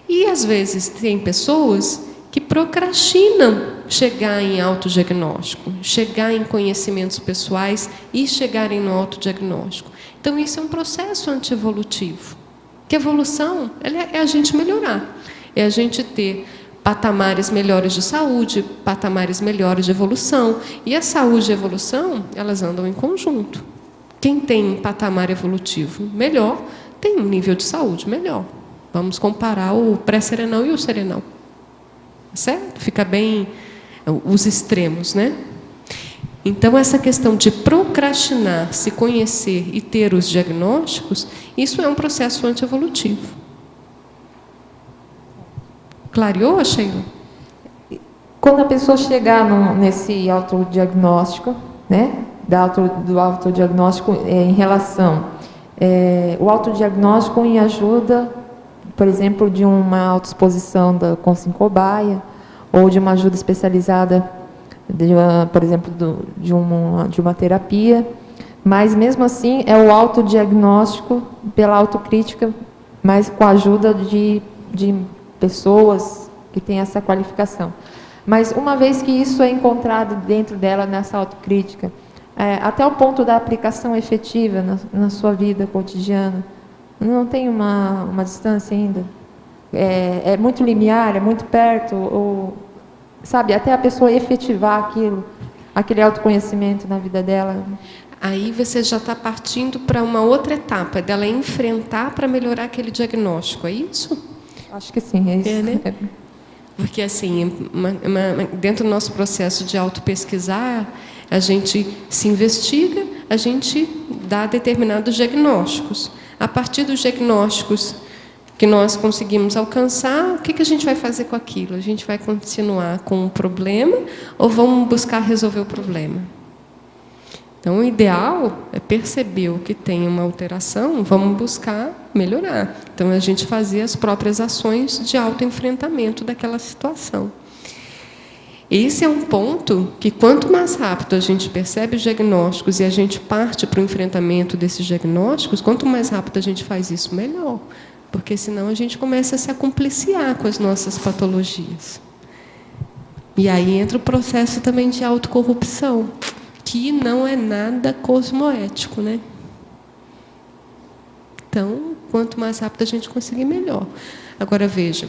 E, às vezes, tem pessoas que procrastinam chegar em autodiagnóstico, chegar em conhecimentos pessoais e chegarem no autodiagnóstico. Então, isso é um processo antievolutivo. Que evolução é a gente melhorar, é a gente ter patamares melhores de saúde, patamares melhores de evolução. E a saúde e a evolução, elas andam em conjunto. Quem tem um patamar evolutivo melhor, tem um nível de saúde melhor. Vamos comparar o pré-serenal e o serenal. certo? Fica bem os extremos, né? Então, essa questão de procrastinar, se conhecer e ter os diagnósticos, isso é um processo antievolutivo. Clareou, Sheila? Quando a pessoa chegar nesse autodiagnóstico, né, do autodiagnóstico em relação, o autodiagnóstico em ajuda, por exemplo, de uma autoexposição com cobaia, ou de uma ajuda especializada, por exemplo, de uma terapia, mas mesmo assim é o autodiagnóstico pela autocrítica, mas com a ajuda de pessoas que têm essa qualificação. Mas uma vez que isso é encontrado dentro dela, nessa autocrítica, até o ponto da aplicação efetiva na sua vida cotidiana, não tem uma distância ainda? É muito limiar, é muito perto, ou, sabe, até a pessoa efetivar aquele autoconhecimento na vida dela? Aí você já está partindo para uma outra etapa, dela enfrentar para melhorar aquele diagnóstico, é isso? Acho que sim, é isso. Né? Porque, assim, dentro do nosso processo de autopesquisar, a gente se investiga, a gente dá determinados diagnósticos. A partir dos diagnósticos que nós conseguimos alcançar, o que a gente vai fazer com aquilo? A gente vai continuar com o problema ou vamos buscar resolver o problema? Então, o ideal é perceber o que tem uma alteração, vamos buscar melhorar. Então, a gente fazer as próprias ações de autoenfrentamento daquela situação. Esse é um ponto que, quanto mais rápido a gente percebe os diagnósticos e a gente parte para o enfrentamento desses diagnósticos, quanto mais rápido a gente faz isso, melhor. Porque, senão, a gente começa a se acompliciar com as nossas patologias. E aí entra o processo também de autocorrupção, que não é nada cosmoético, né? Então, quanto mais rápido a gente conseguir, melhor. Agora, veja,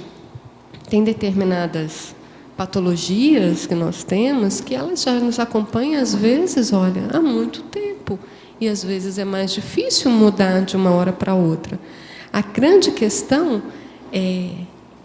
tem determinadas patologias que nós temos que elas já nos acompanham, às vezes, olha, há muito tempo. E, às vezes, é mais difícil mudar de uma hora para outra. A grande questão é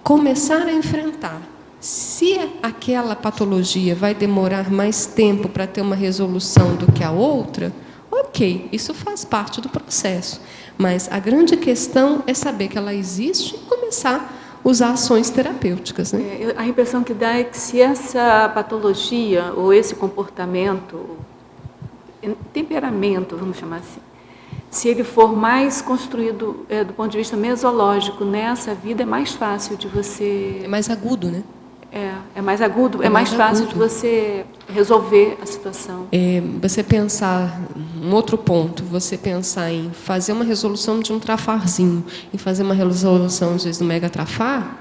começar a enfrentar. Se aquela patologia vai demorar mais tempo para ter uma resolução do que a outra, ok, isso faz parte do processo. Mas a grande questão é saber que ela existe e começar a usar ações terapêuticas, né? A impressão que dá é que se essa patologia ou esse comportamento, temperamento, vamos chamar assim, se ele for mais construído do ponto de vista mesológico nessa vida, é mais fácil de você... É mais agudo, né? É mais agudo, é mais fácil de você resolver a situação. Você pensar, um outro ponto, você pensar em fazer uma resolução de um trafarzinho, em fazer uma resolução, às vezes, do megatrafar,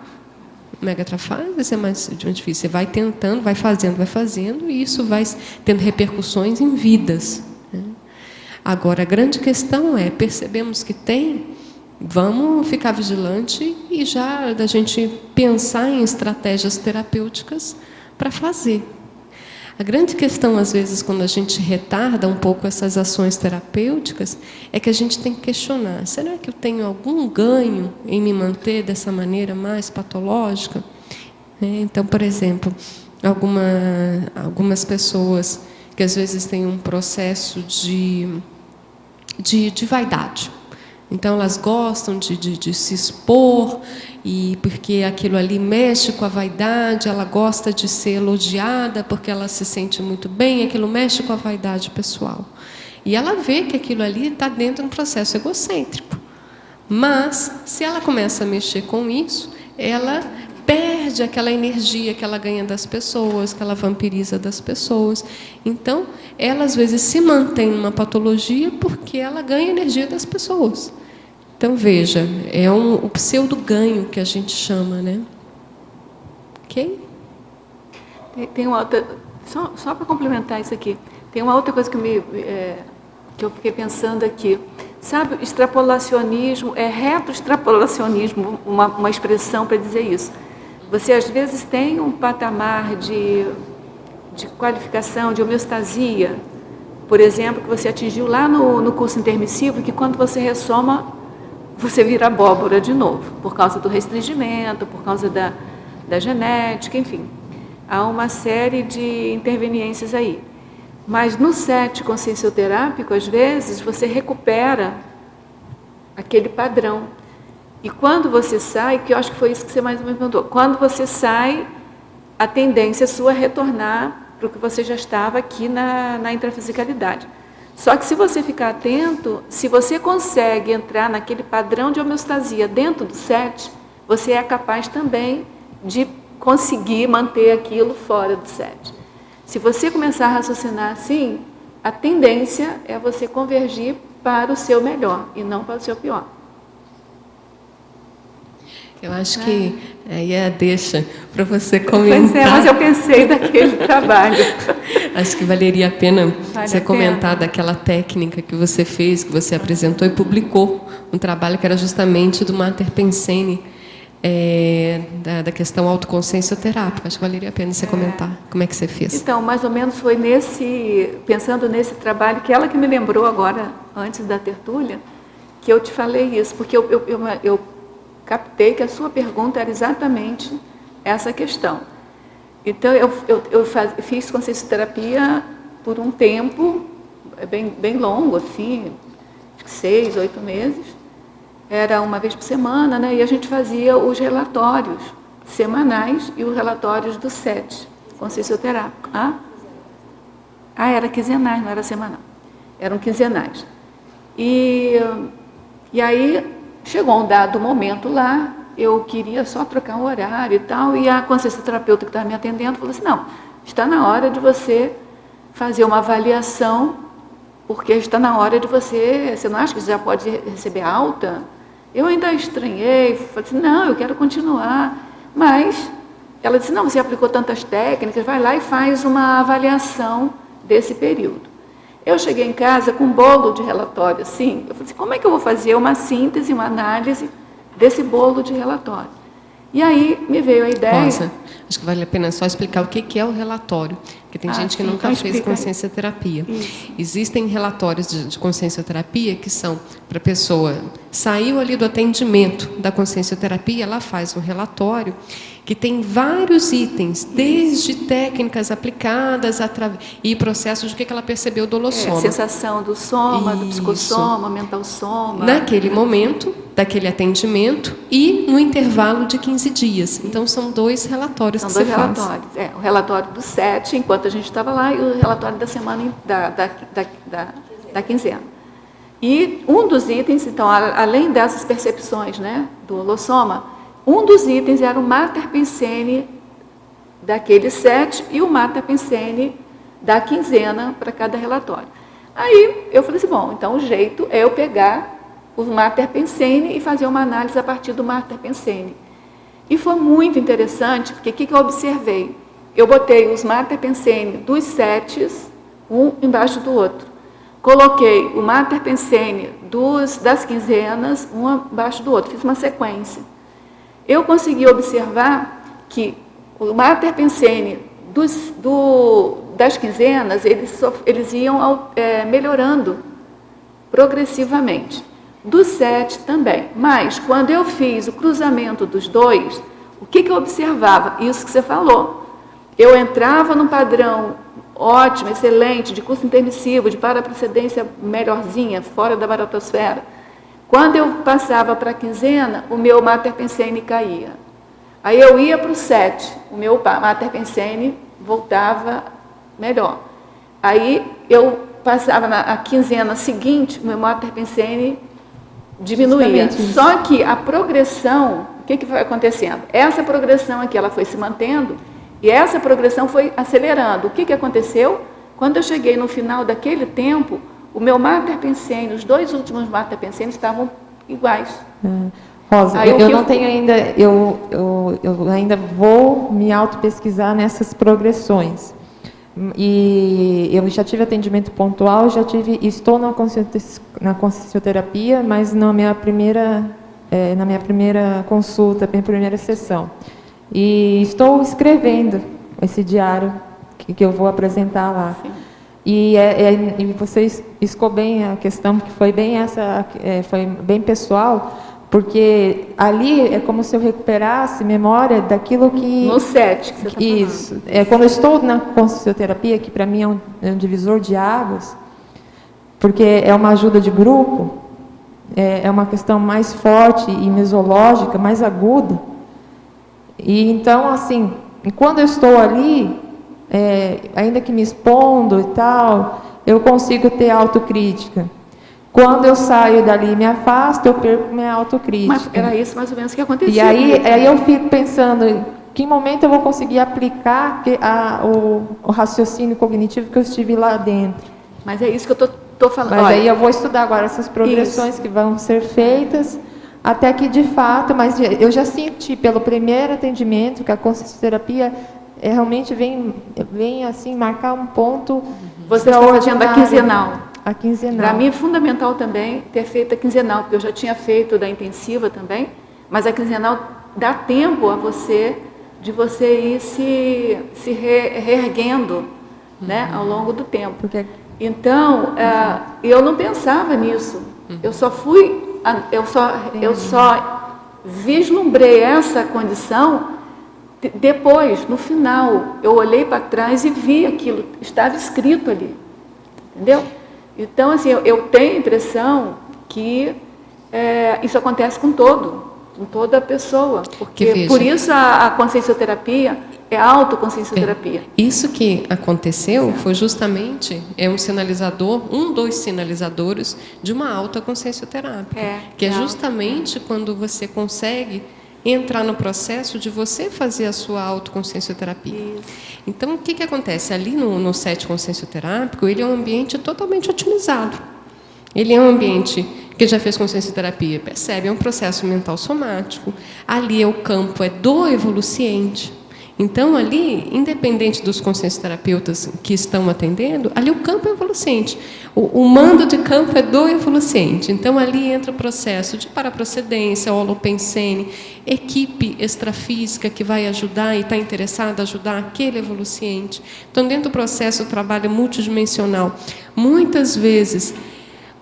às vezes é mais difícil. Você vai tentando, vai fazendo, e isso vai tendo repercussões em vidas, né? Agora, a grande questão é, percebemos que tem, vamos ficar vigilante e já da gente pensar em estratégias terapêuticas para fazer. A grande questão, às vezes, quando a gente retarda um pouco essas ações terapêuticas, é que a gente tem que questionar, será que eu tenho algum ganho em me manter dessa maneira mais patológica? Então, por exemplo, algumas pessoas que às vezes têm um processo de vaidade. Então, elas gostam de se expor, e porque aquilo ali mexe com a vaidade, ela gosta de ser elogiada porque ela se sente muito bem, aquilo mexe com a vaidade pessoal. E ela vê que aquilo ali está dentro de um processo egocêntrico. Mas, se ela começa a mexer com isso, ela perde aquela energia que ela ganha das pessoas, que ela vampiriza das pessoas. Então, ela às vezes se mantém numa patologia porque ela ganha energia das pessoas. Então, veja, é o pseudo-ganho que a gente chama, né? Ok? Tem uma outra... Só para complementar isso aqui, tem uma outra coisa que eu fiquei pensando aqui. Sabe, extrapolacionismo, retroextrapolacionismo, uma expressão para dizer isso. Você, às vezes, tem um patamar de qualificação, de homeostasia, por exemplo, que você atingiu lá no curso intermissivo, que quando você ressoma, você vira abóbora de novo, por causa do restringimento, por causa da genética, enfim. Há uma série de interveniências aí. Mas no set consciencioterápico, às vezes, você recupera aquele padrão. E quando você sai, que eu acho que foi isso que você mais ou menos perguntou, quando você sai, a tendência sua é retornar para o que você já estava aqui na intrafisicalidade. Só que se você ficar atento, se você consegue entrar naquele padrão de homeostasia dentro do set, você é capaz também de conseguir manter aquilo fora do set. Se você começar a raciocinar assim, a tendência é você convergir para o seu melhor e não para o seu pior. Eu acho que aí é a deixa para você comentar. Pois é, mas eu pensei daquele trabalho. Acho que valeria a pena você a comentar daquela técnica que você fez, que você apresentou e publicou, um trabalho que era justamente do Mater Pensene, da questão autoconsciencioterápica. Acho que valeria a pena você comentar como é que você fez. Então, mais ou menos foi pensando nesse trabalho, que ela que me lembrou agora, antes da tertúlia, que eu te falei isso, porque eu captei que a sua pergunta era exatamente essa questão. Então, eu fiz consciencioterapia por um tempo bem longo, assim, 6, 8 meses. Era uma vez por semana, né? E a gente fazia os relatórios semanais e os relatórios do SET, consciencioterápico. Era quinzenais, não era semanal. Eram quinzenais. E aí chegou um dado momento lá, eu queria só trocar um horário e tal, e a consciencioterapeuta que estava me atendendo falou assim, não, está na hora de você fazer uma avaliação, porque está na hora de você não acha que você já pode receber alta? Eu ainda estranhei, falei assim, não, eu quero continuar, mas ela disse, não, você aplicou tantas técnicas, vai lá e faz uma avaliação desse período. Eu cheguei em casa com um bolo de relatório, assim, eu falei assim, como é que eu vou fazer uma síntese, uma análise desse bolo de relatório? E aí me veio a ideia... Rosa, acho que vale a pena só explicar o que é o relatório, porque tem gente que nunca fez consciencioterapia. Existem relatórios de consciencioterapia que são para a pessoa, saiu ali do atendimento da consciencioterapia, ela faz um relatório que tem vários itens, desde técnicas aplicadas e processos de que ela percebeu do holossoma. Sensação do soma, do psicossoma, mental soma. Naquele momento, daquele atendimento e no intervalo de 15 dias. Então, são 2 relatórios que você faz. São 2 relatórios. O relatório do SET, enquanto a gente estava lá, e o relatório da semana, da quinzena. E um dos itens, então, além dessas percepções, né, do holossoma, um dos itens era o Mater Pensene daquele SET e o Mater Pensene da quinzena para cada relatório. Aí eu falei assim, bom, então o jeito é eu pegar o Mater Pensene e fazer uma análise a partir do Mater Pensene. E foi muito interessante, porque o que eu observei? Eu botei os Mater Pensene dos SETs, um embaixo do outro. Coloquei o Mater Pensene das quinzenas, um embaixo do outro. Fiz uma sequência. Eu consegui observar que o Mater Pensene das quinzenas, eles iam melhorando progressivamente. Do SET também. Mas, quando eu fiz o cruzamento dos 2, o que eu observava? Isso que você falou. Eu entrava num padrão ótimo, excelente, de curso intermissivo, de paraprocedência melhorzinha, fora da baratosfera. Quando eu passava para a quinzena, o meu Mater Pensene caía. Aí eu ia para o SET, o meu Mater Pensene voltava melhor. Aí eu passava na quinzena seguinte, o meu Mater Pensene diminuía. Só que a progressão, o que foi acontecendo? Essa progressão aqui, ela foi se mantendo e essa progressão foi acelerando. O que aconteceu? Quando eu cheguei no final daquele tempo, o meu Mater Pensene, os 2 últimos Mater Pensene estavam iguais. Rosa, eu não tenho ainda, eu ainda vou me auto-pesquisar nessas progressões. E eu já tive atendimento pontual, estou na consciencioterapia, mas na minha primeira consulta, minha primeira sessão. E estou escrevendo esse diário que eu vou apresentar lá. Sim. E você escou bem a questão, que foi bem foi bem pessoal, Porque ali é como se eu recuperasse memória daquilo que... No 7 que você está falando. Isso. Quando eu estou na consciencioterapia, que para mim é um divisor de águas, porque é uma ajuda de grupo, é uma questão mais forte e mesológica, mais aguda. E então, assim, quando eu estou ali, ainda que me expondo e tal, eu consigo ter autocrítica. Quando eu saio dali e me afasto, eu perco minha autocrítica. Mas era isso mais ou menos que acontecia. E aí eu fico pensando, em que momento eu vou conseguir aplicar o raciocínio cognitivo que eu estive lá dentro. Mas é isso que eu estou falando. Mas Olha, aí eu vou estudar agora essas progressões que vão ser feitas, até que de fato, mas eu já senti pelo primeiro atendimento que a consciencioterapia realmente vem assim marcar um ponto. você está fazendo a quinzenal. A quinzenal. Para mim é fundamental também ter feito a quinzenal, porque eu já tinha feito da intensiva também, mas a quinzenal dá tempo a você de você ir se reerguendo, né, ao longo do tempo. Porque... Então, eu não pensava nisso. Eu só vislumbrei essa condição depois, no final. Eu olhei para trás e vi aquilo, estava escrito ali. Entendeu? Então, assim, eu tenho a impressão que isso acontece com toda pessoa. Porque por isso a consciencioterapia é a autoconsciencioterapia. Isso que aconteceu foi justamente um sinalizador, um dos sinalizadores de uma autoconsciencioterapia. Que é justamente quando você consegue entrar no processo de você fazer a sua autoconsciencioterapia. Isso. Então, o que acontece? Ali no set consciencioterápico, ele é um ambiente totalmente otimizado. Ele é um ambiente que já fez consciencioterapia, percebe, é um processo mental somático. Ali o campo do evoluciente. Então, ali, independente dos consciencioterapeutas que estão atendendo, ali o campo é evoluciente. O mando de campo é do evoluciente. Então, ali entra o processo de paraprocedência, holopensene, equipe extrafísica que vai ajudar e está interessada em ajudar aquele evoluciente. Então, dentro do processo, o trabalho é multidimensional. Muitas vezes,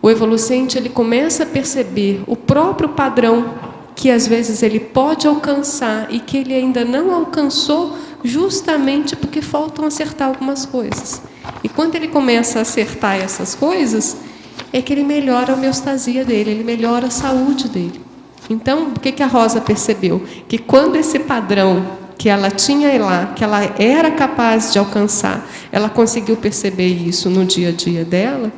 o evoluciente ele começa a perceber o próprio padrão que às vezes ele pode alcançar e que ele ainda não alcançou justamente porque faltam acertar algumas coisas. E quando ele começa a acertar essas coisas, é que ele melhora a homeostasia dele, ele melhora a saúde dele. Então, o que a Rosa percebeu? Que quando esse padrão que ela tinha lá, que ela era capaz de alcançar, ela conseguiu perceber isso no dia a dia dela,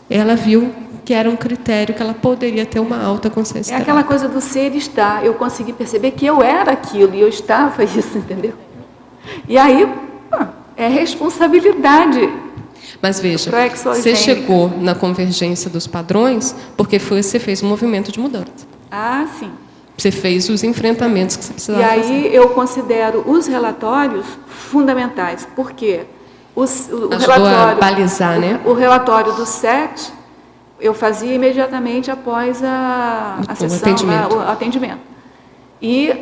ela viu que era um critério que ela poderia ter uma alta consciência. É aquela coisa do ser e estar. Eu consegui perceber que eu era aquilo e eu estava isso, entendeu? E aí, é responsabilidade. Mas veja, você chegou na convergência dos padrões porque você fez um movimento de mudança. Ah, sim. Você fez os enfrentamentos que você precisava fazer. E aí eu considero os relatórios fundamentais, porque o relatório, a balizar, né? O relatório do SET eu fazia imediatamente após a sessão, o atendimento. E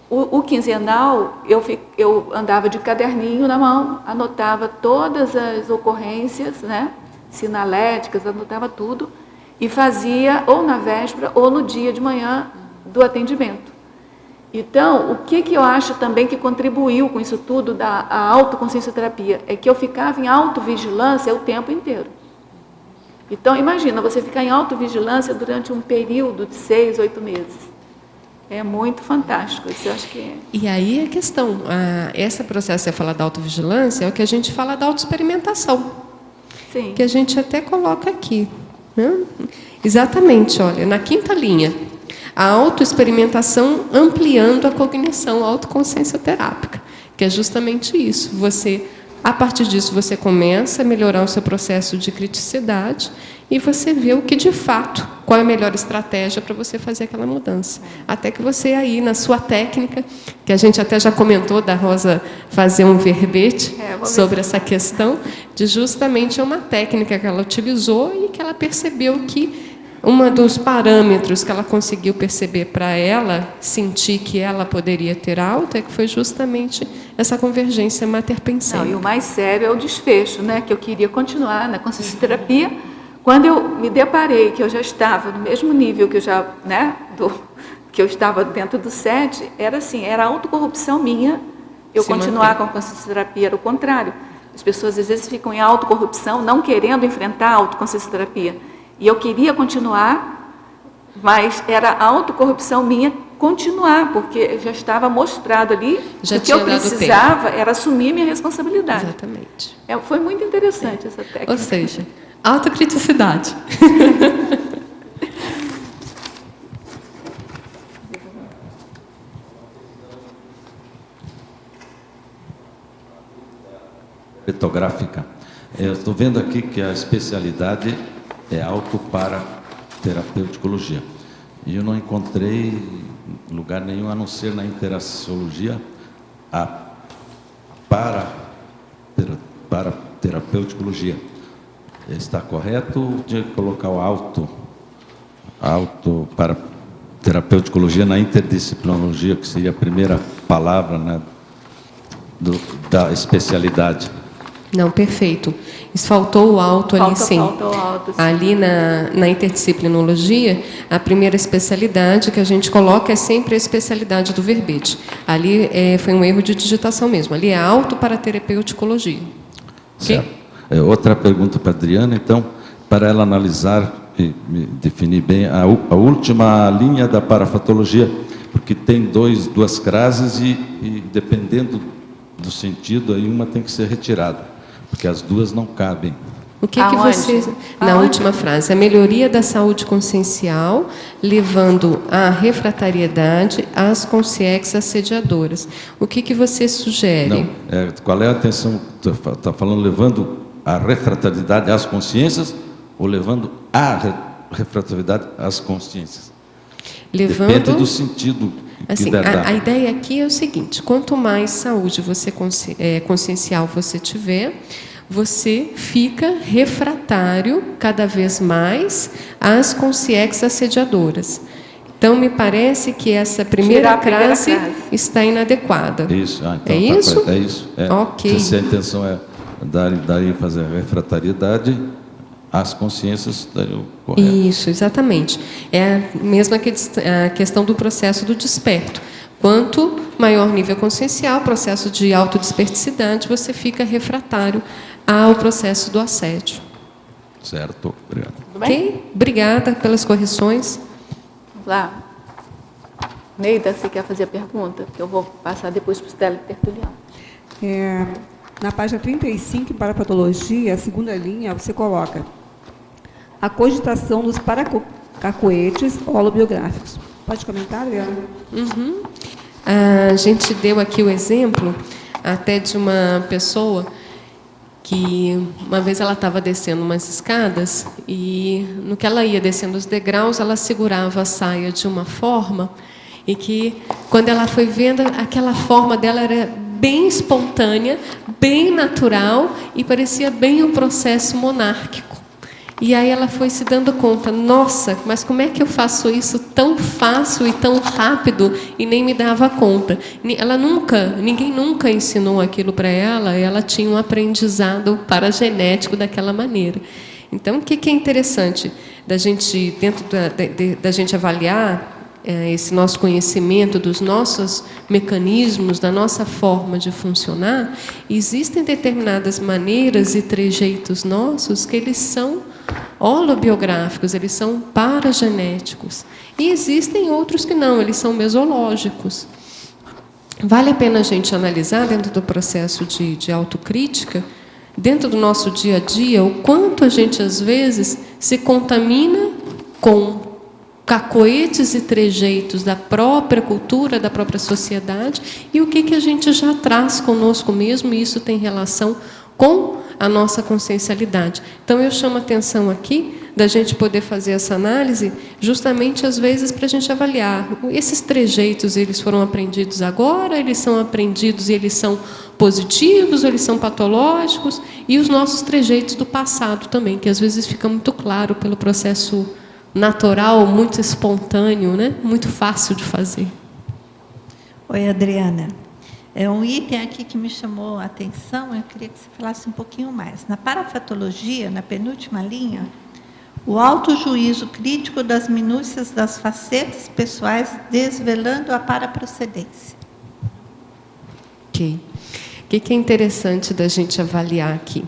o quinzenal, eu andava de caderninho na mão, anotava todas as ocorrências, né, sinaléticas, anotava tudo, e fazia ou na véspera ou no dia de manhã do atendimento. Então, o que eu acho também que contribuiu com isso tudo da autoconsciencioterapia é que eu ficava em autovigilância o tempo inteiro. Então, imagina, você ficar em autovigilância durante um período de 6, 8 meses. É muito fantástico, isso eu acho que é. E aí a questão, esse processo que você fala da autovigilância é o que a gente fala da autoexperimentação. Sim. Que a gente até coloca aqui. Né? Exatamente, olha, na quinta linha. A autoexperimentação ampliando a cognição autoconsciencioterápica, que é justamente isso. A partir disso, você começa a melhorar o seu processo de criticidade e você vê o que, de fato, qual é a melhor estratégia para você fazer aquela mudança. Até que você aí, na sua técnica, que a gente até já comentou da Rosa fazer um verbete sobre essa questão, de justamente uma técnica que ela utilizou e que ela percebeu que um dos parâmetros que ela conseguiu perceber para ela sentir que ela poderia ter alta é que foi justamente essa convergência mater-pensêmica. E o mais sério é o desfecho, né? Que eu queria continuar na consciencioterapia Quando eu me deparei que eu já estava no mesmo nível que eu já, né, que eu estava dentro do 7, era assim, era a autocorrupção minha, eu continuar com a consciencioterapia, era o contrário. As pessoas às vezes ficam em autocorrupção, não querendo enfrentar a autoconsciencioterapia. E eu queria continuar, mas era a autocorrupção minha continuar, porque já estava mostrado ali que o que eu precisava era assumir minha responsabilidade. Exatamente. Foi muito interessante essa técnica. Ou seja, autocriticidade. Etográfica. Eu estou vendo aqui que a especialidade é autoparaterapeuticologia. E eu não encontrei lugar nenhum, a não ser na interaciologia, a paraterapeuticologia. Está correto ou tinha que colocar o autoparaterapeuticologia na interdisciplinologia, que seria a primeira palavra, né, da especialidade? Não, perfeito. Isso faltou o auto ali, sim. Faltou o auto, sim. Ali na interdisciplinologia, a primeira especialidade que a gente coloca é sempre a especialidade do verbete. Ali foi um erro de digitação mesmo. Ali é autoparaterapeuticologia. Certo. Outra pergunta para a Adriana, então, para ela analisar e definir bem a última linha da parafatologia, porque tem duas frases e dependendo do sentido, aí uma tem que ser retirada, porque as duas não cabem. O que você... Na última frase, a melhoria da saúde consciencial, levando à refratariedade às consciências assediadoras. O que você sugere? Não, qual é a atenção? Está falando levando a refratariedade às consciências ou levando a refratariedade às consciências? Levando... Depende do sentido assim, que der dar. A ideia aqui é o seguinte: quanto mais saúde consciencial você tiver, você fica refratário cada vez mais às consciências assediadoras. Então, me parece que essa primeira frase está inadequada. Isso. Então, é isso? É isso. Ok. Se a intenção é daí fazer a refratariedade, as consciências daria o correto. Isso, exatamente. É a mesma a questão do processo do desperto. Quanto maior nível consciencial, processo de autodesperticidade, você fica refratário ao processo do assédio. Certo, obrigado. Ok? Obrigada pelas correções. Vamos lá. Neida, você quer fazer a pergunta? Porque eu vou passar depois para os teletertulianos. Na página 35, em parapatologia, a segunda linha, você coloca a cogitação dos paracacoetes holobiográficos. Pode comentar, Adriana? Uhum. A gente deu aqui o exemplo até de uma pessoa que uma vez ela estava descendo umas escadas e no que ela ia descendo os degraus, ela segurava a saia de uma forma e que quando ela foi vendo, aquela forma dela era bem espontânea, bem natural e parecia bem um processo monárquico. E aí ela foi se dando conta, nossa, mas como é que eu faço isso tão fácil e tão rápido e nem me dava conta? Ninguém nunca ensinou aquilo para ela, ela tinha um aprendizado paragenético daquela maneira. Então, o que é interessante da gente, dentro da gente avaliar esse nosso conhecimento dos nossos mecanismos, da nossa forma de funcionar, existem determinadas maneiras e trejeitos nossos que eles são holobiográficos, eles são paragenéticos. E existem outros que não, eles são mesológicos. Vale a pena a gente analisar, dentro do processo de autocrítica, dentro do nosso dia a dia, o quanto a gente, às vezes, se contamina com cacoetes e trejeitos da própria cultura, da própria sociedade, e o que a gente já traz conosco mesmo, e isso tem relação com a nossa consciencialidade. Então, eu chamo a atenção aqui da gente poder fazer essa análise, justamente, às vezes, para a gente avaliar. Esses trejeitos, eles foram aprendidos agora, eles são aprendidos e eles são positivos, ou eles são patológicos, e os nossos trejeitos do passado também, que às vezes fica muito claro pelo processo natural, muito espontâneo, né? Muito fácil de fazer. Oi, Adriana. É um item aqui que me chamou a atenção, eu queria que você falasse um pouquinho mais. Na parafatologia, na penúltima linha, o autojuízo crítico das minúcias das facetas pessoais, desvelando a paraprocedência. Ok. O que é interessante da gente avaliar aqui?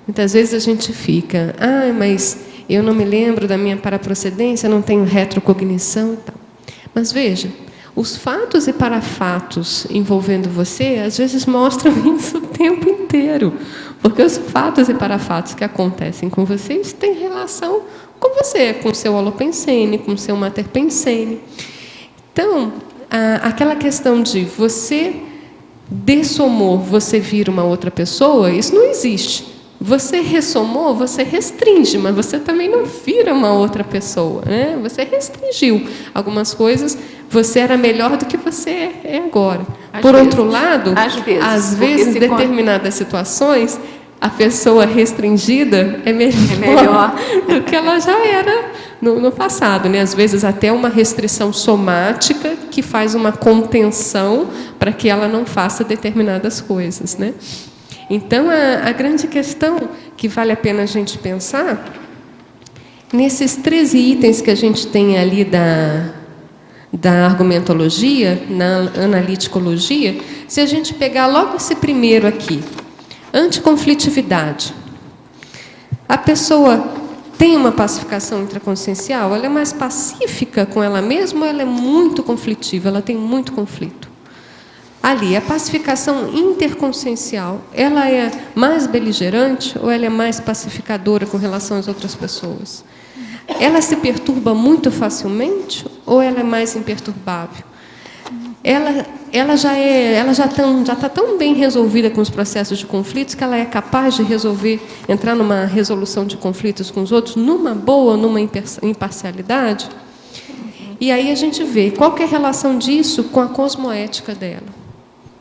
Muitas vezes a gente fica, mas eu não me lembro da minha paraprocedência, não tenho retrocognição e tal. Mas veja, os fatos e parafatos envolvendo você, às vezes mostram isso o tempo inteiro. Porque os fatos e parafatos que acontecem com vocês têm relação com você, com o seu holopensene, com o seu materpensene. Então, aquela questão de você dessomou, você vira uma outra pessoa, isso não existe. Você ressomou, você restringe, mas você também não vira uma outra pessoa, né? Você restringiu algumas coisas, você era melhor do que você é agora. Por outro lado, às vezes em determinadas situações, a pessoa restringida é melhor do que ela já era no passado, né? Às vezes até uma restrição somática que faz uma contenção para que ela não faça determinadas coisas, né? Então, a grande questão que vale a pena a gente pensar, nesses 13 itens que a gente tem ali da argumentologia, na analiticologia, se a gente pegar logo esse primeiro aqui, anticonflitividade. A pessoa tem uma pacificação intraconsciencial, ela é mais pacífica com ela mesma ou ela é muito conflitiva, ela tem muito conflito? Ali, a pacificação interconsciencial, ela é mais beligerante ou ela é mais pacificadora com relação às outras pessoas? Ela se perturba muito facilmente ou ela é mais imperturbável? Ela já está tão bem resolvida com os processos de conflitos que ela é capaz de entrar numa resolução de conflitos com os outros numa boa, numa imparcialidade? E aí a gente vê qual que é a relação disso com a cosmoética dela.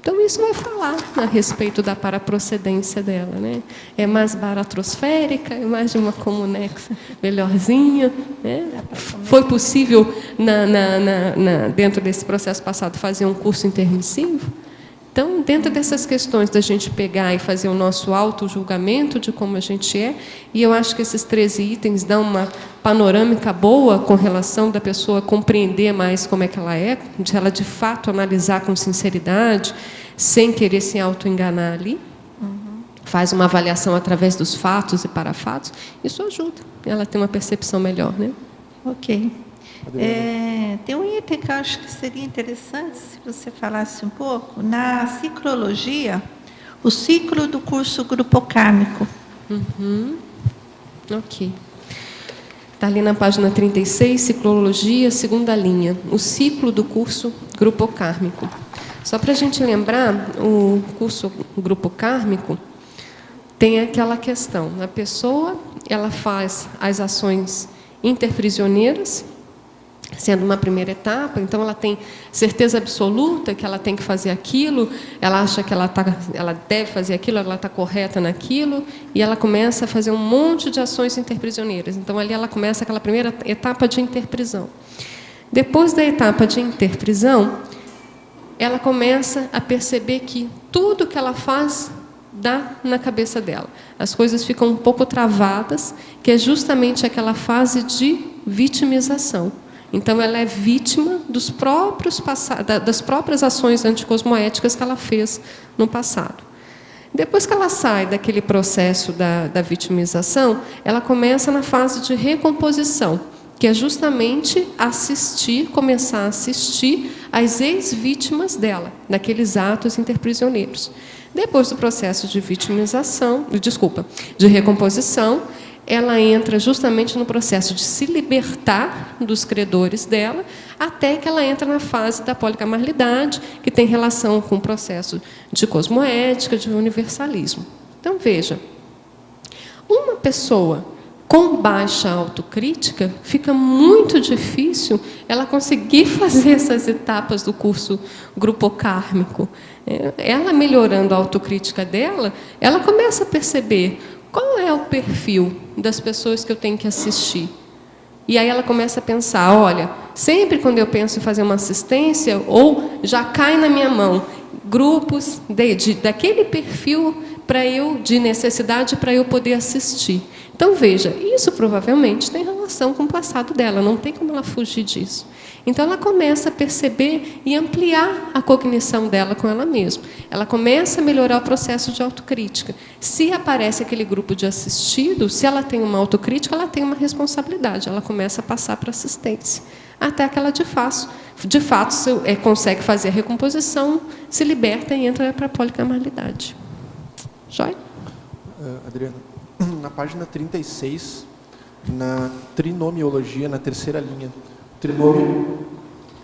Então, isso vai falar a respeito da paraprocedência dela, né? É mais baratrosférica, é mais de uma comunexa melhorzinha, né? Foi possível, dentro desse processo passado, fazer um curso intermissivo? Então, dentro dessas questões da gente pegar e fazer o nosso auto-julgamento de como a gente é, e eu acho que esses 13 itens dão uma panorâmica boa com relação da pessoa compreender mais como é que ela é, de ela de fato analisar com sinceridade, sem querer se auto-enganar ali. Faz uma avaliação através dos fatos e parafatos, isso ajuda ela a ter uma percepção melhor, né? Ok. Tem um item que eu acho que seria interessante se você falasse um pouco. Na ciclologia, o ciclo do curso grupocármico. Ok. Está ali na página 36, ciclologia, segunda linha. O ciclo do curso grupocármico. Só para a gente lembrar, o curso grupocármico tem aquela questão. A pessoa, ela faz as ações interprisioneiras, sendo uma primeira etapa, então ela tem certeza absoluta que ela tem que fazer aquilo, ela acha que ela deve fazer aquilo, ela está correta naquilo, e ela começa a fazer um monte de ações interprisioneiras. Então, ali ela começa aquela primeira etapa de interprisão. Depois da etapa de interprisão, ela começa a perceber que tudo que ela faz dá na cabeça dela. As coisas ficam um pouco travadas, que é justamente aquela fase de vitimização. Então, ela é vítima das próprias ações anticosmoéticas que ela fez no passado. Depois que ela sai daquele processo da vitimização, ela começa na fase de recomposição, que é justamente começar a assistir às ex-vítimas dela, daqueles atos interprisioneiros. Depois do processo de de recomposição, ela entra justamente no processo de se libertar dos credores dela, até que ela entra na fase da policamarlidade, que tem relação com o processo de cosmoética, de universalismo. Então, veja, uma pessoa com baixa autocrítica, fica muito difícil ela conseguir fazer essas etapas do curso grupocármico. Ela melhorando a autocrítica dela, ela começa a perceber qual é o perfil das pessoas que eu tenho que assistir. E aí ela começa a pensar, olha, sempre quando eu penso em fazer uma assistência, ou já cai na minha mão grupos daquele perfil de necessidade para eu poder assistir. Então, veja, isso provavelmente tem relação com o passado dela, não tem como ela fugir disso. Então, ela começa a perceber e ampliar a cognição dela com ela mesma. Ela começa a melhorar o processo de autocrítica. Se aparece aquele grupo de assistidos, se ela tem uma autocrítica, ela tem uma responsabilidade. Ela começa a passar para assistência. Até que ela, de fato consegue fazer a recomposição, se liberta e entra para a policamalidade. Joia? Adriana, na página 36, na trinomiologia, na terceira linha, trinômio,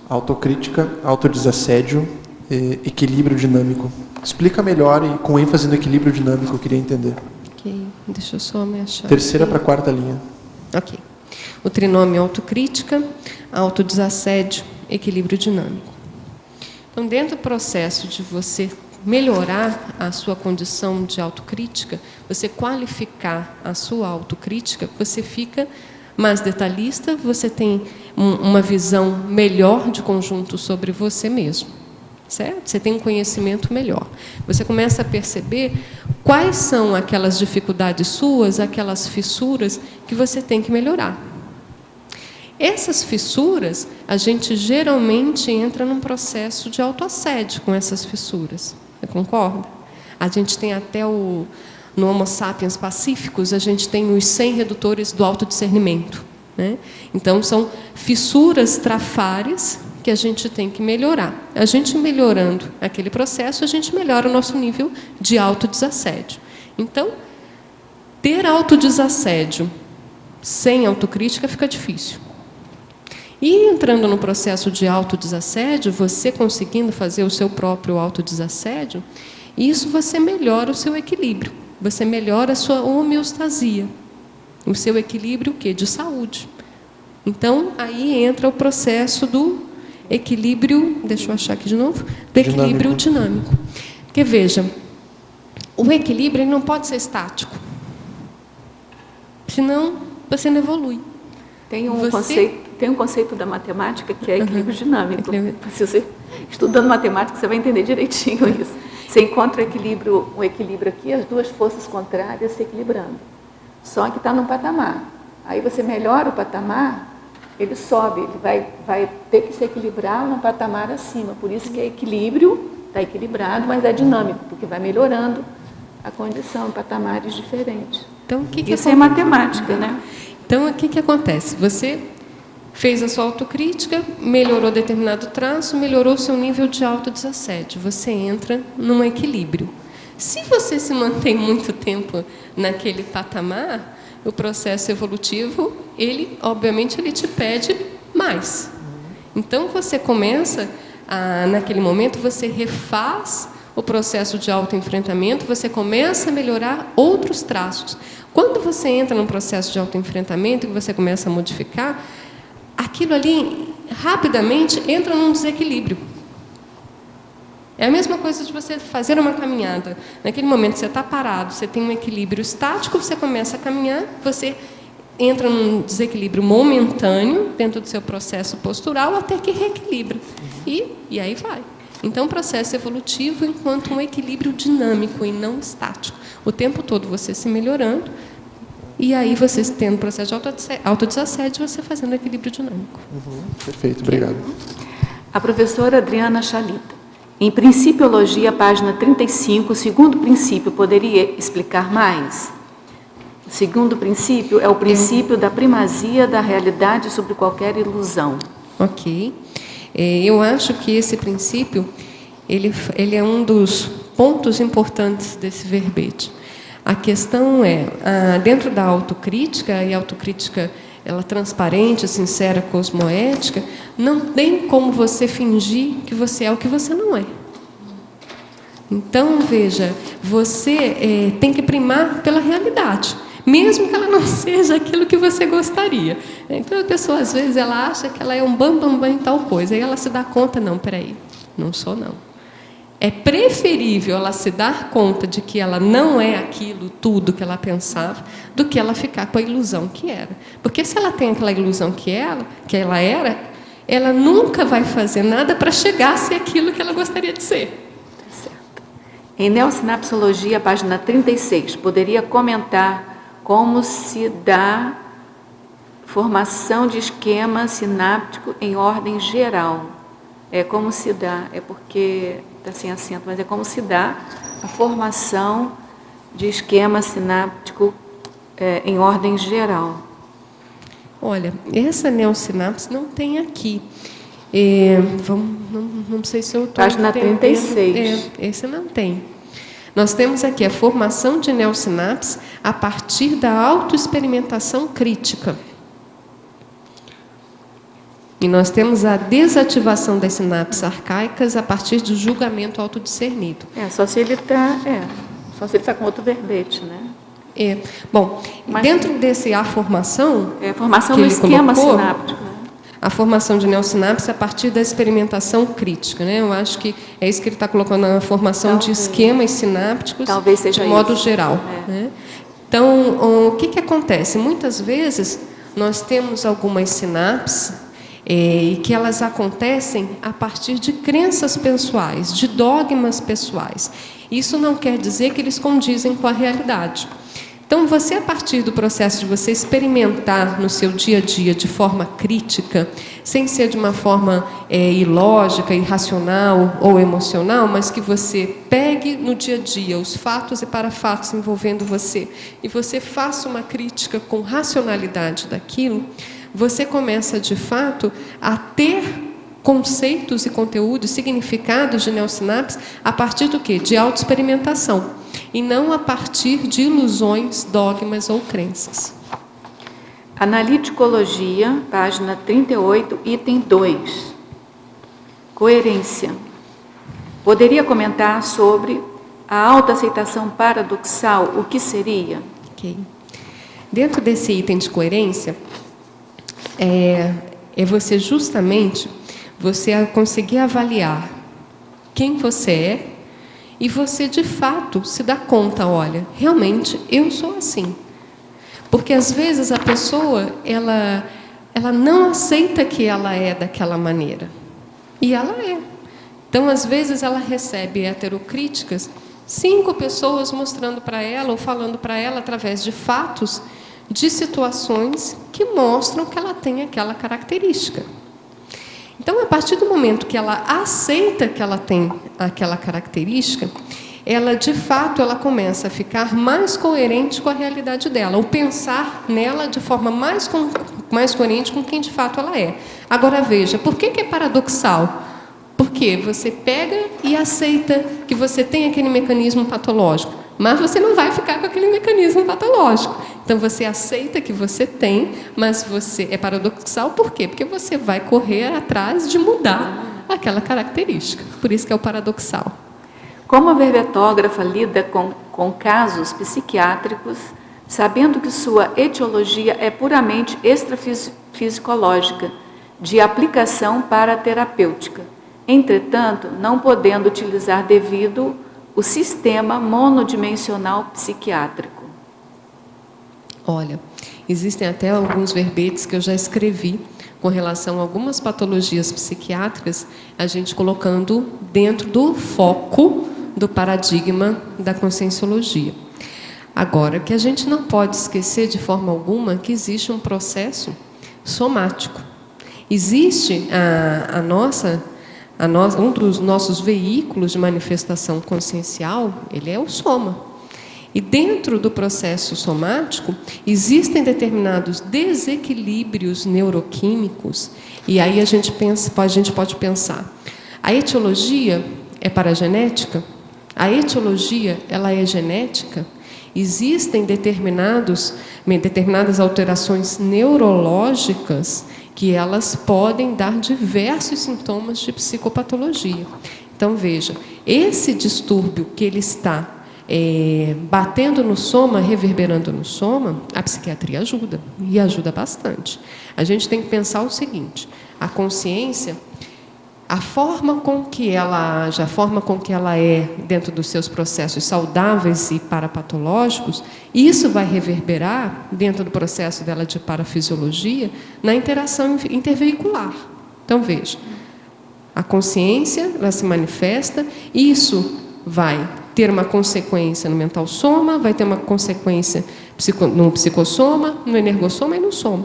autocrítica, autodesassédio, equilíbrio dinâmico. Explica melhor e com ênfase no equilíbrio dinâmico, eu queria entender. Ok, deixa eu só me achar. Terceira para a quarta linha. Ok. O trinômio autocrítica, autodesassédio, equilíbrio dinâmico. Então, dentro do processo de você melhorar a sua condição de autocrítica, você qualificar a sua autocrítica, você fica mais detalhista, você tem uma visão melhor de conjunto sobre você mesmo, certo? Você tem um conhecimento melhor. Você começa a perceber quais são aquelas dificuldades suas, aquelas fissuras que você tem que melhorar. Essas fissuras, a gente geralmente entra num processo de autoassédio com essas fissuras. Você concorda? A gente tem até no Homo sapiens pacíficos, a gente tem os 100 redutores do autodiscernimento, né? Então, são fissuras trafares que a gente tem que melhorar. A gente melhorando aquele processo, a gente melhora o nosso nível de autodesassédio. Então, ter autodesassédio sem autocrítica fica difícil. E entrando no processo de autodesassédio, você conseguindo fazer o seu próprio autodesassédio, isso você melhora o seu equilíbrio, você melhora a sua homeostasia, o seu equilíbrio o quê? De saúde. Então, aí entra o processo do equilíbrio, deixa eu achar aqui de novo, do equilíbrio dinâmico. Porque, veja, o equilíbrio ele não pode ser estático, senão você não evolui. Tem um conceito da matemática que é equilíbrio dinâmico. Se você estudando matemática, você vai entender direitinho isso. Você encontra um equilíbrio aqui, as duas forças contrárias se equilibrando. Só que está num patamar. Aí você melhora o patamar, ele sobe, ele vai ter que se equilibrar num patamar acima. Por isso que é equilíbrio, está equilibrado, mas é dinâmico, porque vai melhorando a condição em patamares diferentes. Então, isso é matemática, né? Então, o que acontece? Você fez a sua autocrítica, melhorou determinado traço, melhorou o seu nível de autodesassédio. Você entra num equilíbrio. Se você se mantém muito tempo naquele patamar, o processo evolutivo, obviamente, ele te pede mais. Então, você começa, naquele momento, você refaz o processo de autoenfrentamento, você começa a melhorar outros traços. Quando você entra num processo de autoenfrentamento e você começa a modificar, aquilo ali, rapidamente, entra num desequilíbrio. É a mesma coisa de você fazer uma caminhada. Naquele momento, você está parado, você tem um equilíbrio estático, você começa a caminhar, você entra num desequilíbrio momentâneo dentro do seu processo postural até que reequilibra. E aí vai. Então, o processo evolutivo enquanto um equilíbrio dinâmico e não estático. O tempo todo você se melhorando, e aí você tendo o processo de autodesassédio, você fazendo equilíbrio dinâmico. Perfeito, obrigado. A professora Adriana Chalita. Em Principiologia, página 35, o segundo princípio, poderia explicar mais? O segundo princípio é o princípio da primazia da realidade sobre qualquer ilusão. Ok. Eu acho que esse princípio, ele é um dos pontos importantes desse verbete. A questão é, dentro da autocrítica, e a autocrítica ela transparente, sincera, cosmoética, não tem como você fingir que você é o que você não é. Então, veja, você tem que primar pela realidade, mesmo que ela não seja aquilo que você gostaria. Então, a pessoa, às vezes, ela acha que ela é um bambambam em tal coisa, aí ela se dá conta, não, peraí, não sou não. É preferível ela se dar conta de que ela não é aquilo tudo que ela pensava, do que ela ficar com a ilusão que era. Porque se ela tem aquela ilusão que ela era, ela nunca vai fazer nada para chegar a ser aquilo que ela gostaria de ser. Certo. Em neossinapsologia, página 36, poderia comentar como se dá formação de esquema sináptico em ordem geral. É como se dá, é porque está sem acento, mas é como se dá a formação de esquema sináptico em ordem geral. Olha, essa neossinapse não tem aqui. Não sei se eu estou Página 36. Esse não tem. Nós temos aqui a formação de neossinapse a partir da autoexperimentação crítica. E nós temos a desativação das sinapses arcaicas a partir do julgamento autodiscernido. Só se ele está com outro verbete, né? Bom, mas, dentro desse a formação... formação do esquema sináptico. Né? A formação de neossinapse a partir da experimentação crítica, né? Eu acho que é isso que ele está colocando na formação de esquemas sinápticos de modo geral. Né? Então, o que acontece? Muitas vezes nós temos algumas sinapses e que elas acontecem a partir de crenças pessoais, de dogmas pessoais. Isso não quer dizer que eles condizem com a realidade. Então, você, a partir do processo de você experimentar no seu dia a dia de forma crítica, sem ser de uma forma ilógica, irracional ou emocional, mas que você pegue no dia a dia os fatos e parafatos envolvendo você, e você faça uma crítica com racionalidade daquilo, você começa, de fato, a ter conceitos e conteúdos, significados de neossinapse a partir do quê? De autoexperimentação, e não a partir de ilusões, dogmas ou crenças. Analiticologia, página 38, item 2. Coerência. Poderia comentar sobre a autoaceitação paradoxal, o que seria? Ok. Dentro desse item de coerência, é você justamente conseguir avaliar quem você é e você, de fato, se dá conta, olha, realmente eu sou assim. Porque, às vezes, a pessoa, ela não aceita que ela é daquela maneira. E ela é. Então, às vezes, ela recebe heterocríticas, 5 pessoas mostrando para ela ou falando para ela, através de fatos, de situações que mostram que ela tem aquela característica. Então, a partir do momento que ela aceita que ela tem aquela característica, ela, de fato, ela começa a ficar mais coerente com a realidade dela, ou pensar nela de forma mais coerente com quem, de fato, ela é. Agora, veja, por que é paradoxal? Porque você pega e aceita que você tem aquele mecanismo patológico, mas você não vai ficar com aquele mecanismo patológico. Então, você aceita que você tem, mas você é paradoxal, por quê? Porque você vai correr atrás de mudar aquela característica. Por isso que é o paradoxal. Como a verbetógrafa lida com casos psiquiátricos, sabendo que sua etiologia é puramente extrafisiológica, de aplicação paraterapêutica, entretanto, não podendo utilizar devido o sistema monodimensional psiquiátrico? Olha, existem até alguns verbetes que eu já escrevi com relação a algumas patologias psiquiátricas, a gente colocando dentro do foco do paradigma da conscienciologia. Agora, que a gente não pode esquecer de forma alguma que existe um processo somático. Existe um dos nossos veículos de manifestação consciencial, ele é o soma. E dentro do processo somático, existem determinados desequilíbrios neuroquímicos, e aí a gente pode pensar, a etiologia é paragenética? A etiologia, ela é genética? Existem determinadas alterações neurológicas que elas podem dar diversos sintomas de psicopatologia. Então, veja, esse distúrbio que ele está batendo no soma, reverberando no soma, a psiquiatria ajuda, e ajuda bastante. A gente tem que pensar o seguinte, a consciência, a forma com que ela age, a forma com que ela é dentro dos seus processos saudáveis e parapatológicos, isso vai reverberar dentro do processo dela de parafisiologia na interação interveicular. Então, veja, a consciência, ela se manifesta, isso vai ter uma consequência no mental soma, vai ter uma consequência no psicossoma, no energossoma e no soma.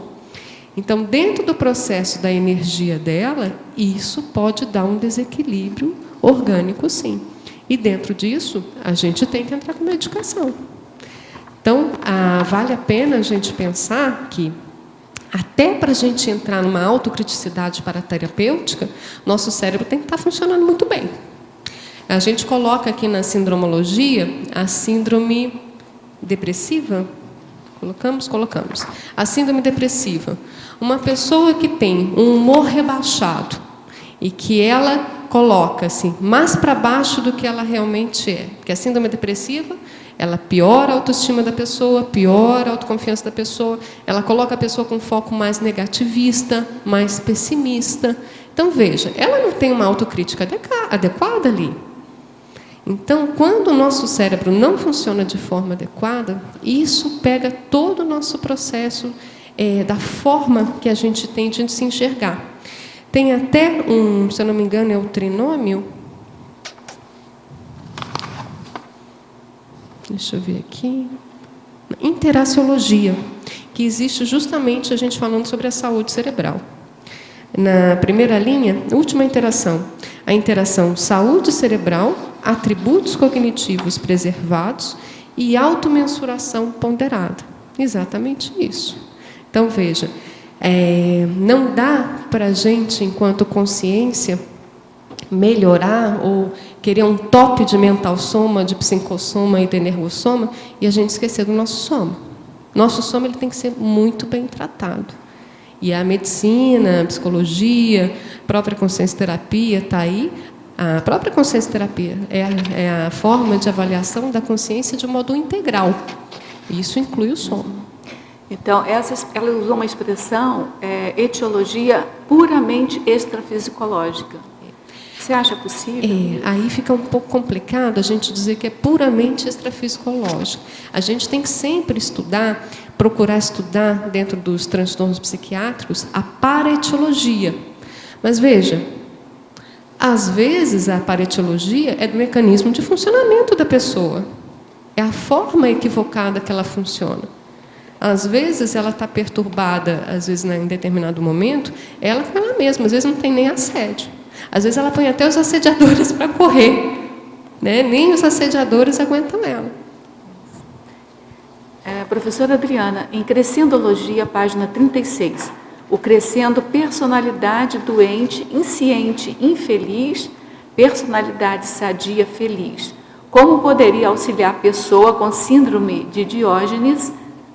Então, dentro do processo da energia dela, isso pode dar um desequilíbrio orgânico, sim. E dentro disso, a gente tem que entrar com medicação. Então, vale a pena a gente pensar que, até para a gente entrar numa autocriticidade paraterapêutica, nosso cérebro tem que estar funcionando muito bem. A gente coloca aqui na sindromologia a síndrome depressiva. Colocamos. A síndrome depressiva. Uma pessoa que tem um humor rebaixado e que ela coloca-se mais para baixo do que ela realmente é. Porque a síndrome depressiva, ela piora a autoestima da pessoa, piora a autoconfiança da pessoa, ela coloca a pessoa com foco mais negativista, mais pessimista. Então, veja, ela não tem uma autocrítica adequada ali. Então, quando o nosso cérebro não funciona de forma adequada, isso pega todo o nosso processo da forma que a gente tem de se enxergar. Tem até se eu não me engano, é o trinômio. Deixa eu ver aqui. Interaciologia, que existe justamente a gente falando sobre a saúde cerebral. Na primeira linha, última interação. A interação saúde cerebral, atributos cognitivos preservados e automensuração ponderada. Exatamente isso. Então, veja, não dá para a gente, enquanto consciência, melhorar ou querer um top de mental soma, de psicossoma e de energossoma e a gente esquecer do nosso soma. Nosso soma ele tem que ser muito bem tratado. E a medicina, a psicologia, a própria consciência-terapia está aí. A própria consciência-terapia é a forma de avaliação da consciência de um modo integral. Isso inclui o soma. Então, ela usou uma expressão, etiologia puramente extrafisiológica. Você acha possível? Aí fica um pouco complicado a gente dizer que é puramente extrafisiológico. A gente tem que sempre procurar estudar dentro dos transtornos psiquiátricos a paraetiologia. Mas veja, às vezes a paraetiologia é do mecanismo de funcionamento da pessoa. É a forma equivocada que ela funciona. Às vezes ela está perturbada, às vezes em determinado momento, ela com ela mesma, às vezes não tem nem assédio. Às vezes ela põe até os assediadores para correr, né? Nem os assediadores aguentam ela. Professora Adriana, em Crescendologia, página 36, o crescendo personalidade doente, insciente, infeliz, personalidade sadia, feliz. Como poderia auxiliar a pessoa com síndrome de Diógenes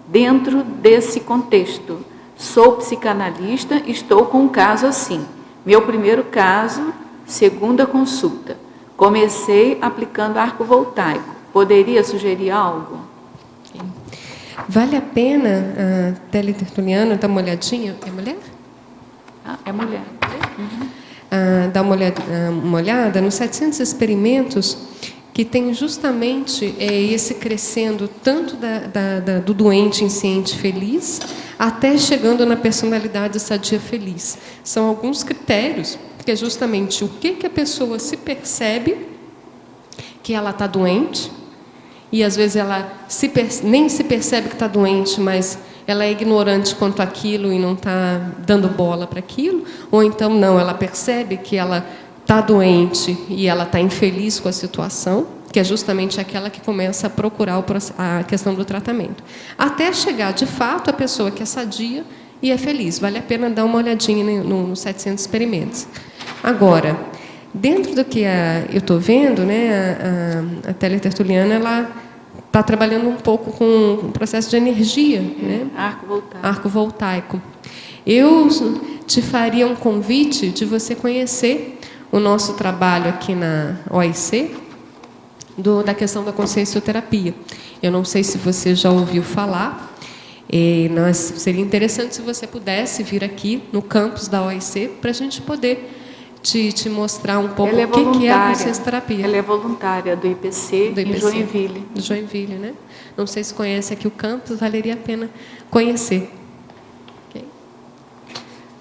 dentro desse contexto? Sou psicanalista, estou com um caso assim. Meu primeiro caso, segunda consulta. Comecei aplicando arco voltaico. Poderia sugerir algo? Vale a pena, a Tele Tertuliano, dar uma olhadinha? É mulher? É mulher. Dar uma olhada nos 700 experimentos que tem justamente esse crescendo tanto do doente insciente feliz até chegando na personalidade sadia feliz. São alguns critérios que é justamente o que a pessoa se percebe que ela está doente e às vezes ela nem se percebe que está doente, mas ela é ignorante quanto àquilo e não está dando bola para aquilo, ou então não, ela percebe que ela está doente e ela está infeliz com a situação, que é justamente aquela que começa a procurar a questão do tratamento. Até chegar, de fato, a pessoa que é sadia e é feliz. Vale a pena dar uma olhadinha nos 700 experimentos. Agora, dentro do que eu estou vendo, né, a Tele Tertuliana, ela está trabalhando um pouco com o processo de energia, né? Arco voltaico. Eu te faria um convite de você conhecer o nosso trabalho aqui na OIC, da questão da consciencioterapia. Eu não sei se você já ouviu falar, seria interessante se você pudesse vir aqui no campus da OIC para a gente poder te mostrar um pouco o que é a consciencioterapia. Ela é voluntária do IPC, em Joinville. De Joinville, né? Não sei se conhece aqui o campus, valeria a pena conhecer. Okay.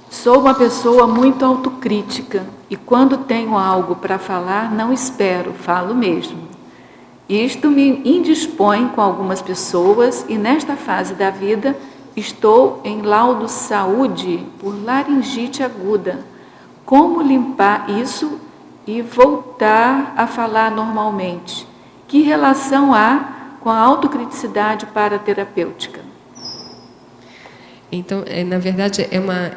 Sou uma pessoa muito autocrítica e quando tenho algo para falar, não espero, falo mesmo. Isto me indispõe com algumas pessoas e nesta fase da vida estou em laudo saúde por laringite aguda. Como limpar isso e voltar a falar normalmente? Que relação há com a autocriticidade paraterapêutica? Então, na verdade,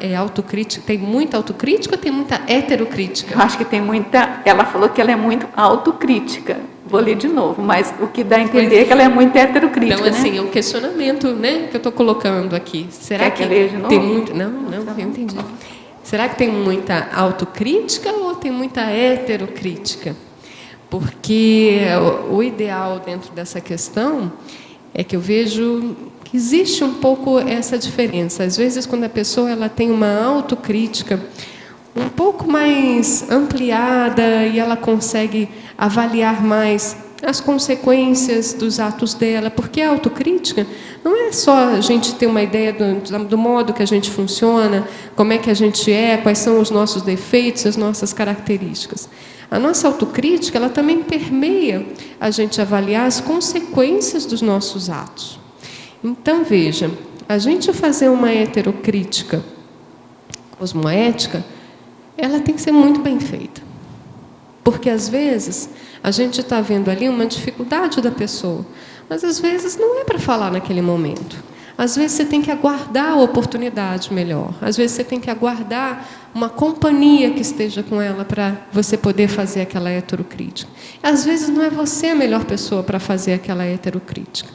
é autocrítica. Tem muita autocrítica ou tem muita heterocrítica? Eu acho que tem muita... Ela falou que ela é muito autocrítica. Vou ler de novo, mas o que dá a entender é que ela é muito heterocrítica, então, assim, né? é um questionamento, né, que eu estou colocando aqui. Será Quer que ler de novo? tem muito... Não, eu entendi. Será que tem muita autocrítica ou tem muita heterocrítica? Porque o ideal dentro dessa questão é que eu vejo que existe um pouco essa diferença. Às vezes, quando a pessoa ela tem uma autocrítica um pouco mais ampliada e ela consegue avaliar mais as consequências dos atos dela, porque a autocrítica não é só a gente ter uma ideia do modo que a gente funciona, como é que a gente é, quais são os nossos defeitos, as nossas características. A nossa autocrítica, ela também permeia a gente avaliar as consequências dos nossos atos. Então, veja, a gente fazer uma heterocrítica cosmoética, ela tem que ser muito bem feita. Porque, às vezes, a gente está vendo ali uma dificuldade da pessoa, mas, às vezes, não é para falar naquele momento. Às vezes, você tem que aguardar a oportunidade melhor. Às vezes, você tem que aguardar uma companhia que esteja com ela para você poder fazer aquela heterocrítica. Às vezes, não é você a melhor pessoa para fazer aquela heterocrítica.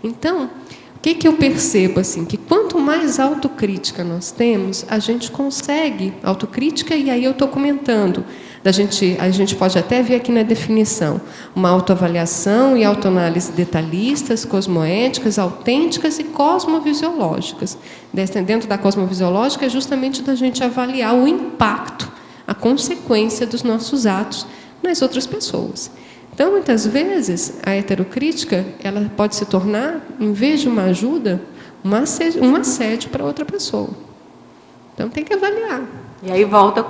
Então, o que eu percebo? Assim, que quanto mais autocrítica nós temos, a gente consegue autocrítica, e aí eu estou comentando. A gente pode até ver aqui na definição, uma autoavaliação e autoanálise detalhistas, cosmoéticas, autênticas e cosmovisiológicas. Dentro da cosmovisiológica é justamente da gente avaliar o impacto, a consequência dos nossos atos nas outras pessoas. Então, muitas vezes, a heterocrítica ela pode se tornar, em vez de uma ajuda, um assédio para outra pessoa. Então, tem que avaliar. E aí volta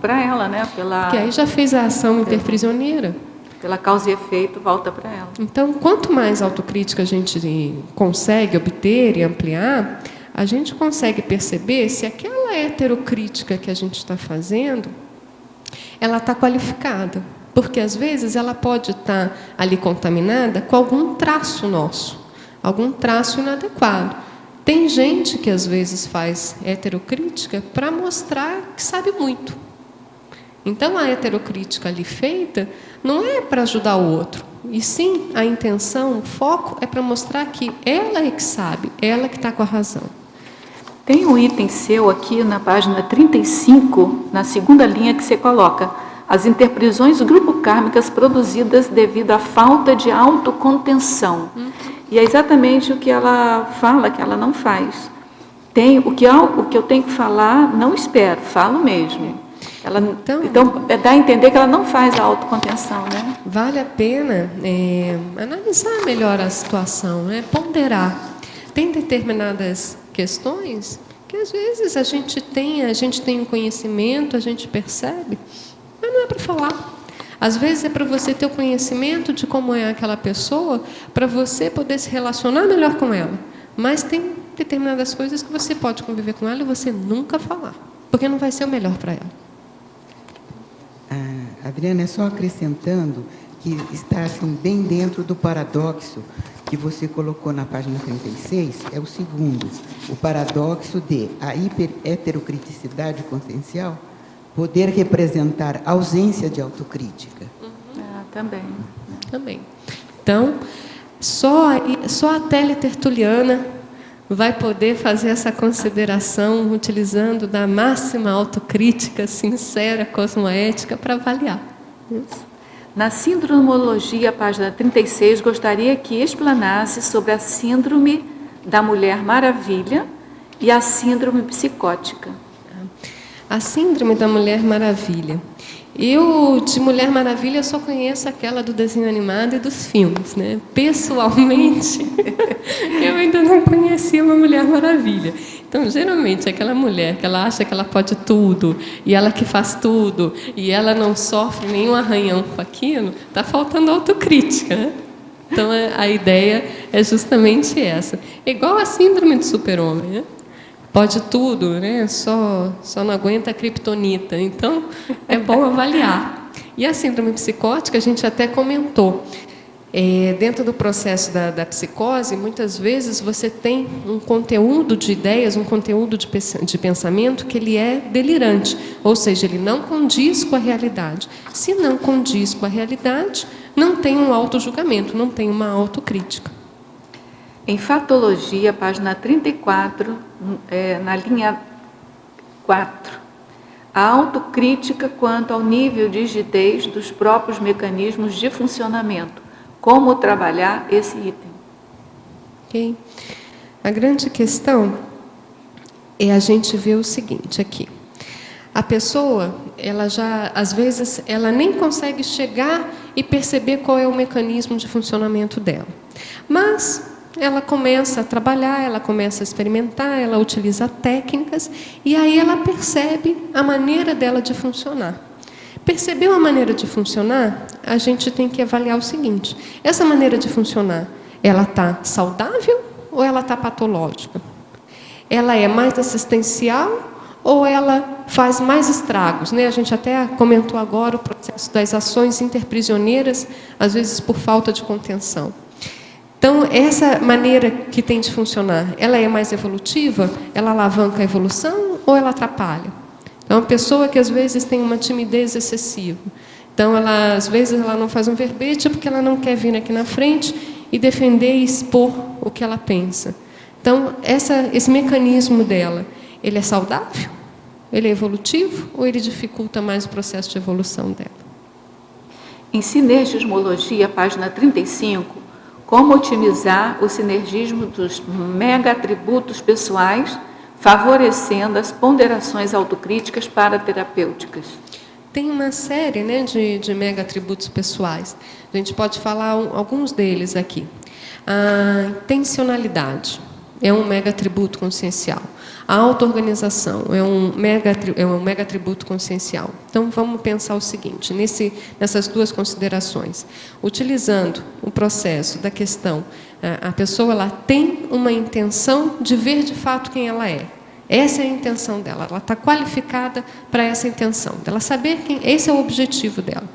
para ela, né? Porque aí já fez a ação interprisioneira. Pela causa e efeito, volta para ela. Então, quanto mais autocrítica a gente consegue obter e ampliar, a gente consegue perceber se aquela heterocrítica que a gente está fazendo, ela está qualificada. Porque, às vezes, ela pode estar ali contaminada com algum traço nosso, algum traço inadequado. Tem gente que, às vezes, faz heterocrítica para mostrar que sabe muito. Então, a heterocrítica ali feita não é para ajudar o outro, e sim, a intenção, o foco é para mostrar que ela é que sabe, ela que está com a razão. Tem um item seu aqui na página 35, na segunda linha, que você coloca: as interprisões grupo-kármicas produzidas devido à falta de autocontenção. E é exatamente o que ela fala, que ela não faz. O que eu tenho que falar, não espero, falo mesmo. Então, dá a entender que ela não faz a autocontenção, né? Vale a pena analisar melhor a situação, né? Ponderar. Tem determinadas questões que, às vezes, a gente tem um conhecimento, a gente percebe, mas não é para falar. Às vezes é para você ter o conhecimento de como é aquela pessoa, para você poder se relacionar melhor com ela. Mas tem determinadas coisas que você pode conviver com ela e você nunca falar, porque não vai ser o melhor para ela. Adriana, é só acrescentando que está assim, bem dentro do paradoxo que você colocou na página 36, é o segundo, o paradoxo de a heterocriticidade consciencial poder representar ausência de autocrítica. Também. Então, só a teletertuliana vai poder fazer essa consideração utilizando da máxima autocrítica sincera, cosmoética, para avaliar. Na Sindromologia, página 36, gostaria que explanasse sobre a síndrome da Mulher Maravilha e a síndrome psicótica. A síndrome da Mulher Maravilha. Eu, de Mulher Maravilha, só conheço aquela do desenho animado e dos filmes, né? Pessoalmente, eu ainda não conhecia uma Mulher Maravilha. Então, geralmente, aquela mulher que ela acha que ela pode tudo, e ela que faz tudo, e ela não sofre nenhum arranhão com aquilo, está faltando autocrítica, né? Então, a ideia é justamente essa. Igual a síndrome do super-homem, né? Pode tudo, né? Só não aguenta a criptonita. Então, é bom avaliar. E a síndrome psicótica, a gente até comentou. Dentro do processo da psicose, muitas vezes você tem um conteúdo de ideias, um conteúdo de pensamento que ele é delirante, ou seja, ele não condiz com a realidade. Se não condiz com a realidade, não tem um autojulgamento, não tem uma autocrítica. Em Fatologia, página 34, na linha 4, a autocrítica quanto ao nível de rigidez dos próprios mecanismos de funcionamento. Como trabalhar esse item? Okay. A grande questão é a gente ver o seguinte aqui. A pessoa, ela já, às vezes, ela nem consegue chegar e perceber qual é o mecanismo de funcionamento dela. Mas ela começa a trabalhar, ela começa a experimentar, ela utiliza técnicas e aí ela percebe a maneira dela de funcionar. Percebeu a maneira de funcionar? A gente tem que avaliar o seguinte: essa maneira de funcionar, ela está saudável ou ela está patológica? Ela é mais assistencial ou ela faz mais estragos, né? A gente até comentou agora o processo das ações interprisioneiras, às vezes por falta de contenção. Então, essa maneira que tem de funcionar, ela é mais evolutiva? Ela alavanca a evolução ou ela atrapalha? É uma pessoa que, às vezes, tem uma timidez excessiva. Então, às vezes, ela não faz um verbete porque ela não quer vir aqui na frente e defender e expor o que ela pensa. Então, esse mecanismo dela, ele é saudável? Ele é evolutivo? Ou ele dificulta mais o processo de evolução dela? Em Sinergismologia, página 35, como otimizar o sinergismo dos mega-atributos pessoais, favorecendo as ponderações autocríticas paraterapêuticas? Tem uma série, né, de mega-atributos pessoais. A gente pode falar alguns deles aqui. A intencionalidade é um mega-atributo consciencial. A auto-organização é um mega-atributo consciencial. Então, vamos pensar o seguinte, nessas duas considerações. Utilizando o processo da questão, a pessoa ela tem uma intenção de ver de fato quem ela é. Essa é a intenção dela, ela está qualificada para essa intenção, dela saber quem, esse é o objetivo dela.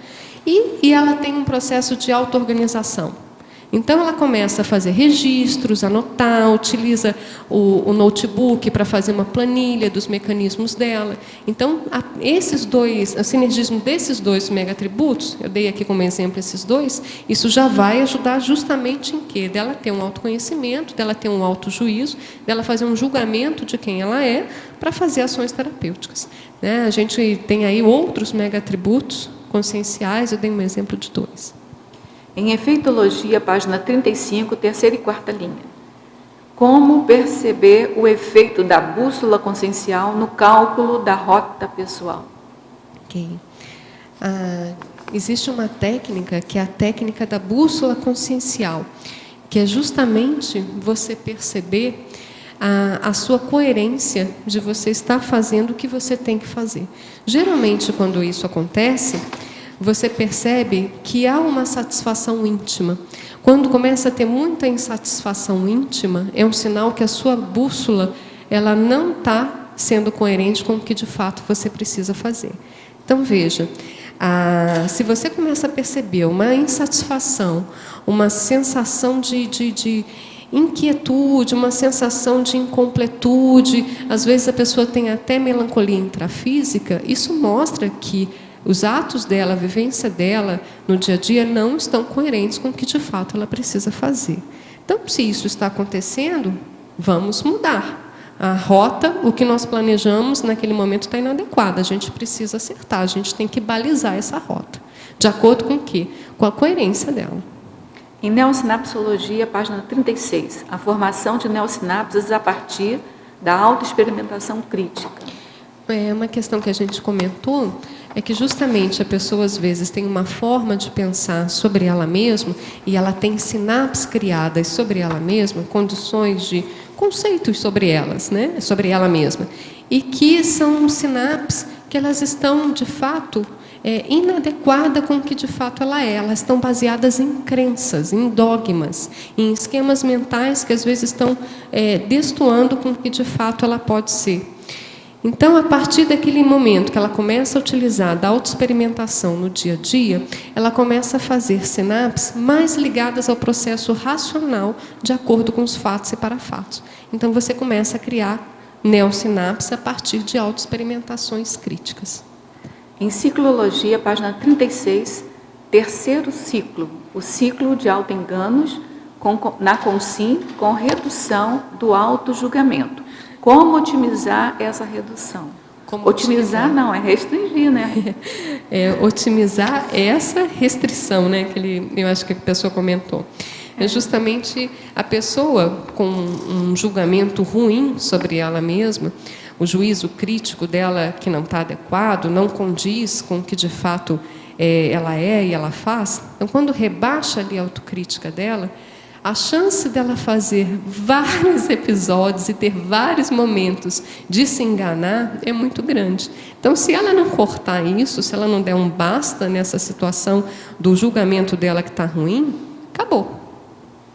E ela tem um processo de auto-organização. Então, ela começa a fazer registros, anotar, utiliza o notebook para fazer uma planilha dos mecanismos dela. Então, o sinergismo desses dois mega-atributos, eu dei aqui como exemplo esses dois, isso já vai ajudar justamente em quê? Dela ter um autoconhecimento, dela ter um autojuízo, dela fazer um julgamento de quem ela é, para fazer ações terapêuticas. Né? A gente tem aí outros mega-atributos conscienciais, eu dei um exemplo de dois. Em Efeitologia, página 35, terceira e quarta linha. Como perceber o efeito da bússola consciencial no cálculo da rota pessoal? Ok. Existe uma técnica, que é a técnica da bússola consciencial, que é justamente você perceber a sua coerência de você estar fazendo o que você tem que fazer. Geralmente, quando isso acontece, você percebe que há uma satisfação íntima. Quando começa a ter muita insatisfação íntima, é um sinal que a sua bússola ela não está sendo coerente com o que de fato você precisa fazer. Então, veja, se você começa a perceber uma insatisfação, uma sensação de inquietude, uma sensação de incompletude, às vezes a pessoa tem até melancolia intrafísica, isso mostra que os atos dela, a vivência dela no dia a dia não estão coerentes com o que de fato ela precisa fazer. Então, se isso está acontecendo, vamos mudar. A rota, o que nós planejamos naquele momento está inadequado. A gente precisa acertar, a gente tem que balizar essa rota. De acordo com o quê? Com a coerência dela. Em Neossinapsologia, página 36, a formação de neossinapses a partir da autoexperimentação crítica. Uma questão que a gente comentou é que justamente a pessoa às vezes tem uma forma de pensar sobre ela mesma e ela tem sinapses criadas sobre ela mesma, condições de conceitos sobre elas, né? Sobre ela mesma, e que são sinapses que elas estão de fato inadequada com o que de fato ela é. Elas estão baseadas em crenças, em dogmas, em esquemas mentais que às vezes estão destoando com o que de fato ela pode ser. Então, a partir daquele momento que ela começa a utilizar da autoexperimentação no dia a dia, ela começa a fazer sinapses mais ligadas ao processo racional, de acordo com os fatos e parafatos. Então, você começa a criar neossinapses a partir de autoexperimentações críticas. Em ciclologia, página 36, terceiro ciclo, o ciclo de autoenganos na Consim com redução do autojulgamento. Como otimizar essa redução? Otimizar não, é restringir, né? Otimizar essa restrição, né? Eu acho que a pessoa comentou. É justamente a pessoa com um julgamento ruim sobre ela mesma, o juízo crítico dela que não está adequado, não condiz com o que de fato ela é e ela faz. Então, quando rebaixa ali a autocrítica dela, a chance dela fazer vários episódios e ter vários momentos de se enganar é muito grande. Então, se ela não cortar isso, se ela não der um basta nessa situação do julgamento dela que está ruim, acabou.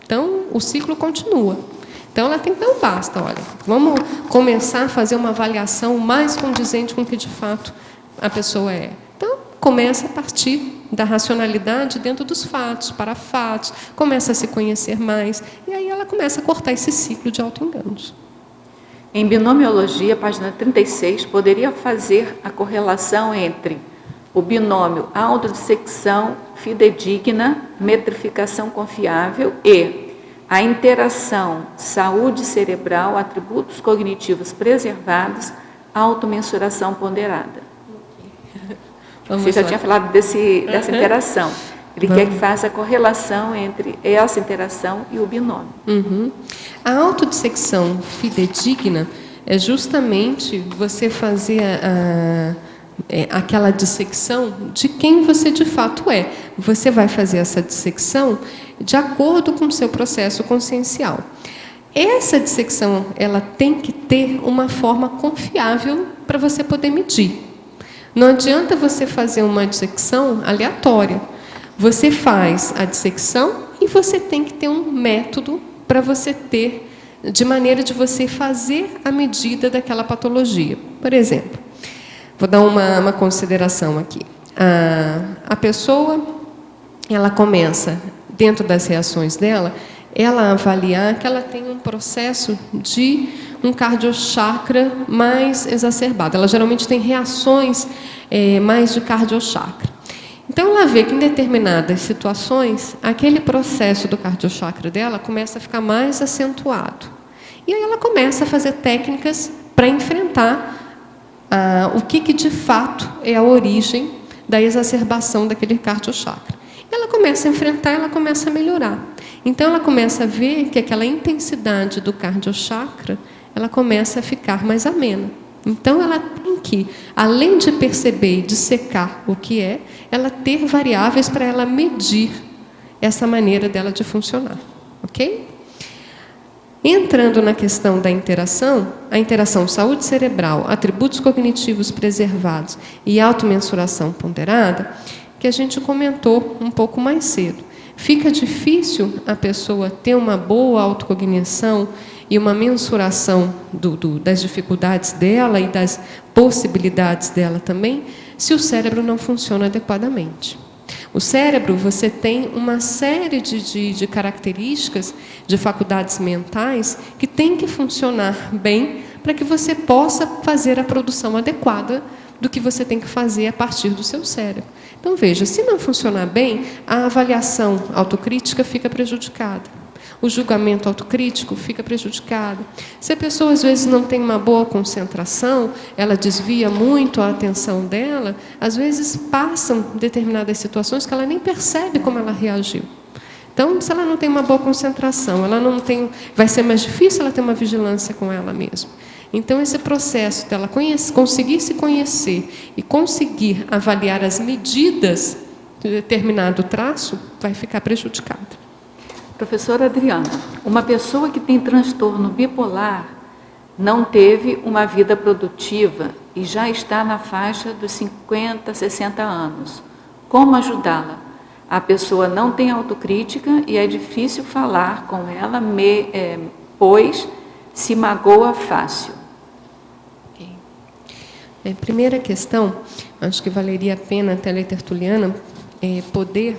Então, o ciclo continua. Então, ela tem que dar um basta. Olha, vamos começar a fazer uma avaliação mais condizente com o que de fato a pessoa é. Então, começa a partir da racionalidade dentro dos fatos, para fatos, começa a se conhecer mais, e aí ela começa a cortar esse ciclo de autoenganos. Em binomiologia, página 36, poderia fazer a correlação entre o binômio autodissecção fidedigna, metrificação confiável e a interação saúde cerebral, atributos cognitivos preservados, automensuração ponderada. Você já tinha falado dessa interação. Ele quer que faça a correlação entre essa interação e o binômio. A autodissecção fidedigna é justamente você fazer aquela dissecção de quem você de fato é. Você vai fazer essa dissecção de acordo com o seu processo consciencial. Essa dissecção ela tem que ter uma forma confiável para você poder medir. Não adianta você fazer uma dissecção aleatória. Você faz a dissecção e você tem que ter um método para você ter, de maneira de você fazer a medida daquela patologia. Por exemplo, vou dar uma consideração aqui. A pessoa, ela começa, dentro das reações dela, ela avaliar que ela tem um processo de um cardiochakra mais exacerbado. Ela geralmente tem reações mais de cardiochakra. Então, ela vê que em determinadas situações, aquele processo do cardiochakra dela começa a ficar mais acentuado. E aí ela começa a fazer técnicas para enfrentar o que de fato é a origem da exacerbação daquele cardiochakra. Ela começa a enfrentar, ela começa a melhorar. Então, ela começa a ver que aquela intensidade do cardiochakra, ela começa a ficar mais amena. Então, ela tem que, além de perceber e dissecar o que é, ela ter variáveis para ela medir essa maneira dela de funcionar. Ok? Entrando na questão da interação, a interação saúde cerebral, atributos cognitivos preservados e automensuração ponderada, que a gente comentou um pouco mais cedo. Fica difícil a pessoa ter uma boa autocognição e uma mensuração das dificuldades dela e das possibilidades dela também, se o cérebro não funciona adequadamente. O cérebro, você tem uma série de características, de faculdades mentais, que tem que funcionar bem para que você possa fazer a produção adequada do que você tem que fazer a partir do seu cérebro. Então, veja, se não funcionar bem, a avaliação autocrítica fica prejudicada. O julgamento autocrítico fica prejudicado. Se a pessoa, às vezes, não tem uma boa concentração, ela desvia muito a atenção dela, às vezes passam determinadas situações que ela nem percebe como ela reagiu. Então, se ela não tem uma boa concentração, vai ser mais difícil ela ter uma vigilância com ela mesma. Então, esse processo dela conseguir se conhecer e conseguir avaliar as medidas de determinado traço, vai ficar prejudicado. Professora Adriana, uma pessoa que tem transtorno bipolar não teve uma vida produtiva e já está na faixa dos 50, 60 anos. Como ajudá-la? A pessoa não tem autocrítica e é difícil falar com ela, pois se magoa fácil. Primeira questão, acho que valeria a pena, até a Tertuliana, poder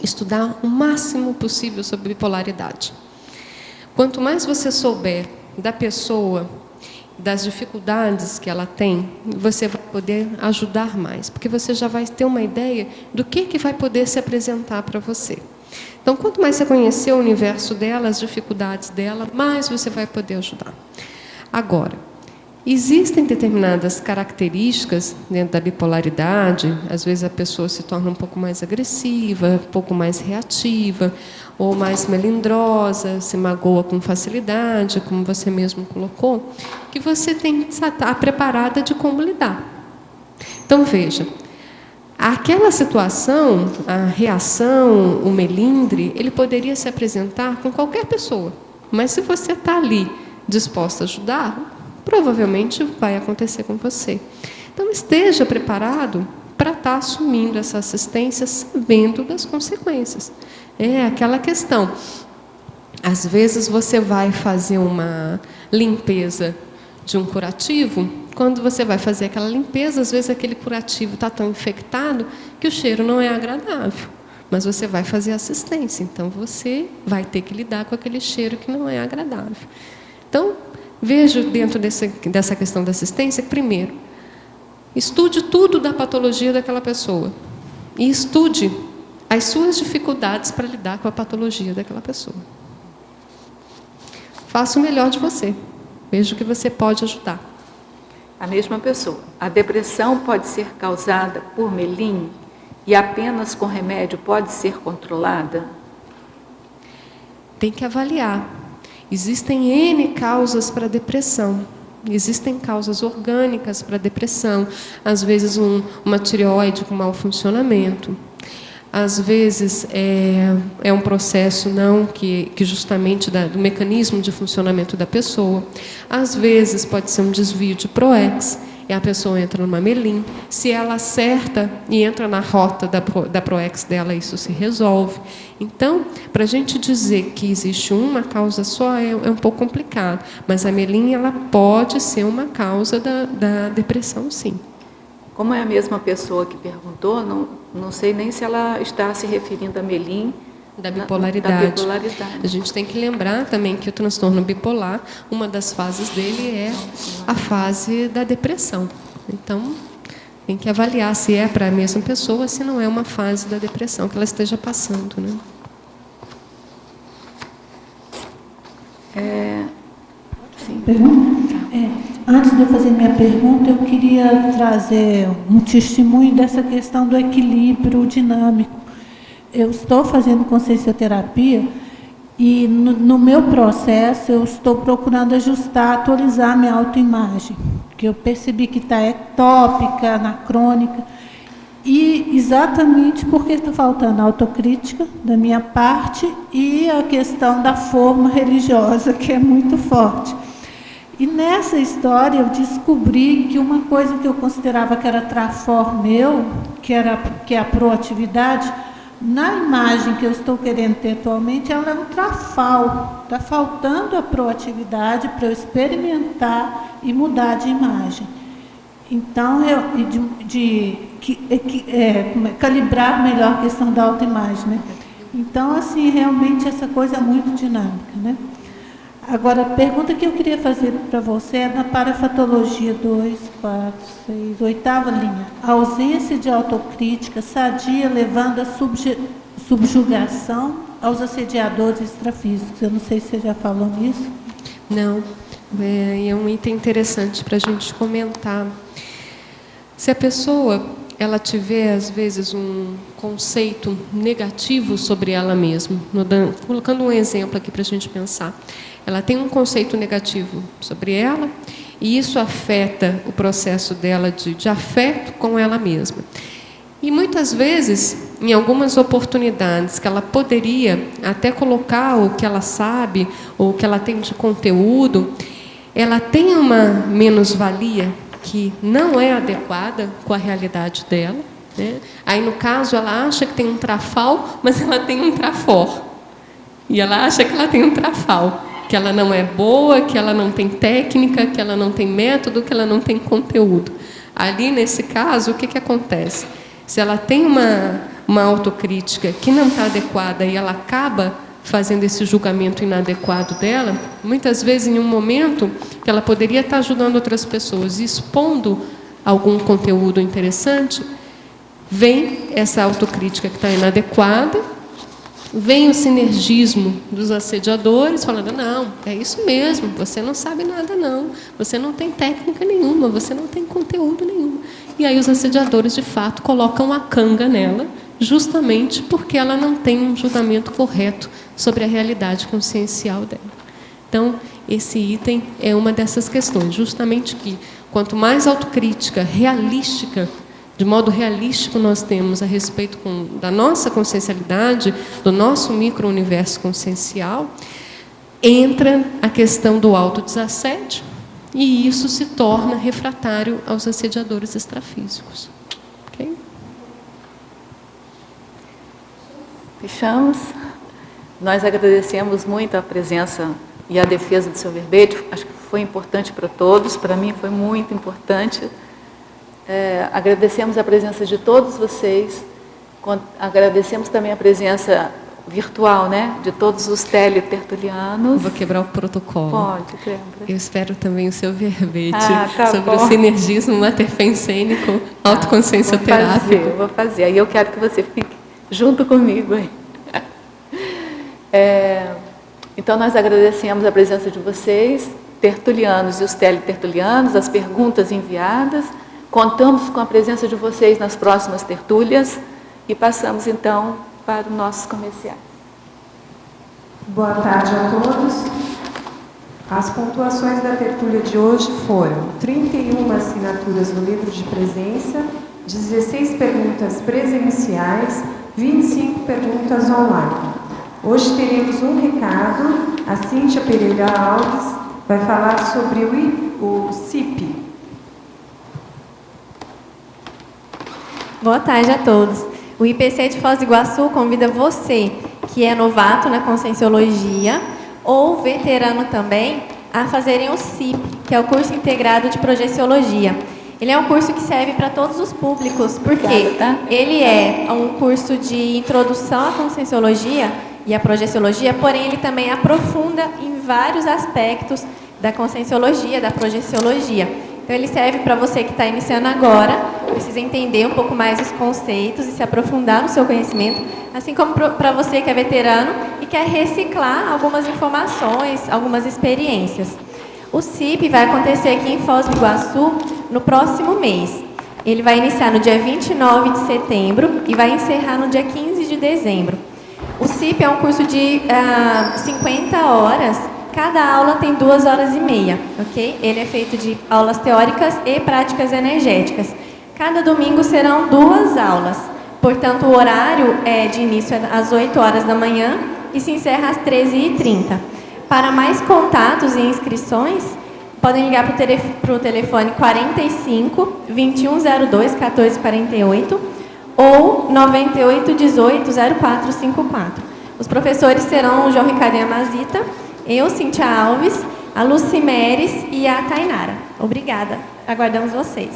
estudar o máximo possível sobre bipolaridade. Quanto mais você souber da pessoa, das dificuldades que ela tem, você vai poder ajudar mais, porque você já vai ter uma ideia do que vai poder se apresentar para você. Então, quanto mais você conhecer o universo dela, as dificuldades dela, mais você vai poder ajudar. Agora, existem determinadas características dentro da bipolaridade, às vezes a pessoa se torna um pouco mais agressiva, um pouco mais reativa, ou mais melindrosa, se magoa com facilidade, como você mesmo colocou, que você tem que estar preparada de como lidar. Então, veja, aquela situação, a reação, o melindre, ele poderia se apresentar com qualquer pessoa, mas se você está ali disposta a ajudar, provavelmente vai acontecer com você. Então, esteja preparado para estar assumindo essa assistência, sabendo das consequências. É aquela questão. Às vezes você vai fazer uma limpeza de um curativo, quando você vai fazer aquela limpeza, às vezes aquele curativo está tão infectado que o cheiro não é agradável. Mas você vai fazer assistência, então você vai ter que lidar com aquele cheiro que não é agradável. Então, vejo dentro dessa questão da assistência, primeiro, estude tudo da patologia daquela pessoa e estude as suas dificuldades para lidar com a patologia daquela pessoa. Faça o melhor de você. Veja o que você pode ajudar. A mesma pessoa. A depressão pode ser causada por melin e apenas com remédio pode ser controlada? Tem que avaliar. Existem N causas para a depressão. Existem causas orgânicas para a depressão. Às vezes uma tireoide com mau funcionamento. Às vezes é um processo que justamente do mecanismo de funcionamento da pessoa. Às vezes pode ser um desvio de PROEX, e a pessoa entra numa melin. Se ela acerta e entra na rota da PROEX dela, isso se resolve. Então, para a gente dizer que existe uma causa só é um pouco complicado, mas a melin ela pode ser uma causa da depressão, sim. Como é a mesma pessoa que perguntou, não sei nem se ela está se referindo a melin da bipolaridade. A gente tem que lembrar também que o transtorno bipolar, uma das fases dele é a fase da depressão. Então, tem que avaliar se é para a mesma pessoa, se não é uma fase da depressão que ela esteja passando, né? Sim. Antes de eu fazer minha pergunta, eu queria trazer um testemunho dessa questão do equilíbrio dinâmico. Eu estou fazendo consciencioterapia e no meu processo eu estou procurando ajustar, atualizar minha autoimagem, que eu percebi que está ectópica, anacrônica, e exatamente porque está faltando autocrítica da minha parte e a questão da forma religiosa, que é muito forte. E nessa história eu descobri que uma coisa que eu considerava que era trafor meu, que é a proatividade, na imagem que eu estou querendo ter atualmente, ela é um trafal. Está faltando a proatividade para eu experimentar e mudar de imagem. Então, calibrar melhor a questão da autoimagem, né? Então, assim, realmente essa coisa é muito dinâmica, né? Agora, a pergunta que eu queria fazer para você é na parafatologia 2, 4, 6, 8ª linha. A ausência de autocrítica sadia levando à subjugação aos assediadores extrafísicos. Eu não sei se você já falou nisso. Não. É um item interessante para a gente comentar. Se a pessoa ela tiver, às vezes, um conceito negativo sobre ela mesma, colocando um exemplo aqui para a gente pensar, ela tem um conceito negativo sobre ela e isso afeta o processo dela de afeto com ela mesma. E muitas vezes, em algumas oportunidades que ela poderia até colocar o que ela sabe ou o que ela tem de conteúdo, ela tem uma menos-valia que não é adequada com a realidade dela, né? Aí, no caso, ela acha que tem um trafal, mas ela tem um trafor. E ela acha que ela tem um trafal, que ela não é boa, que ela não tem técnica, que ela não tem método, que ela não tem conteúdo. Ali, nesse caso, o que acontece? Se ela tem uma autocrítica que não está adequada e ela acaba fazendo esse julgamento inadequado dela, muitas vezes em um momento que ela poderia estar ajudando outras pessoas, expondo algum conteúdo interessante, vem essa autocrítica que está inadequada, vem o sinergismo dos assediadores, falando, não, é isso mesmo, você não sabe nada não, você não tem técnica nenhuma, você não tem conteúdo nenhum. E aí os assediadores, de fato, colocam a canga nela, justamente porque ela não tem um julgamento correto sobre a realidade consciencial dela. Então, esse item é uma dessas questões, justamente que, quanto mais autocrítica, realística, de modo realístico nós temos a respeito da nossa consciencialidade, do nosso micro-universo consciencial, entra a questão do autodesassédio, e isso se torna refratário aos assediadores extrafísicos. Ok? Fechamos. Nós agradecemos muito a presença e a defesa do seu verbete. Acho que foi importante para todos, para mim foi muito importante. Agradecemos a presença de todos vocês, agradecemos também a presença virtual, né, de todos os teletertulianos. Vou quebrar o protocolo. Pode, quebra. Eu espero também o seu verbete sobre bom. o sinergismo materfensênico, autoconsciencioterápico. Vou fazer. Aí eu quero que você fique junto comigo aí. Então, nós agradecemos a presença de vocês, tertulianos e os teletertulianos, as perguntas enviadas. Contamos com a presença de vocês nas próximas tertúlias e passamos, então, para os nossos comerciais. Boa tarde a todos. As pontuações da tertúlia de hoje foram 31 assinaturas no livro de presença, 16 perguntas presenciais, 25 perguntas online. Hoje teremos um recado. A Cíntia Pereira Alves vai falar sobre o CIP. Boa tarde a todos. O IPC de Foz do Iguaçu convida você, que é novato na Conscienciologia, ou veterano também, a fazerem o CIP, que é o curso integrado de Projeciologia. Ele é um curso que serve para todos os públicos, porque ele é um curso de introdução à Conscienciologia e à Projeciologia, porém ele também aprofunda em vários aspectos da Conscienciologia, da Projeciologia. Então, ele serve para você que está iniciando agora, precisa entender um pouco mais os conceitos e se aprofundar no seu conhecimento, assim como para você que é veterano e quer reciclar algumas informações, algumas experiências. O CIP vai acontecer aqui em Foz do Iguaçu no próximo mês. Ele vai iniciar no dia 29 de setembro e vai encerrar no dia 15 de dezembro. O CIP é um curso de 50 horas. Cada aula tem 2 horas e meia, ok? Ele é feito de aulas teóricas e práticas energéticas. Cada domingo serão 2 aulas. Portanto, o horário de início é às 8 horas da manhã e se encerra às 13h30. Para mais contatos e inscrições, podem ligar para o telefone 45 2102 1448 ou 98 18 0454. Os professores serão o João Ricardo Yamazita, eu, Cíntia Alves, a Lucy Meres e a Tainara. Obrigada. Aguardamos vocês.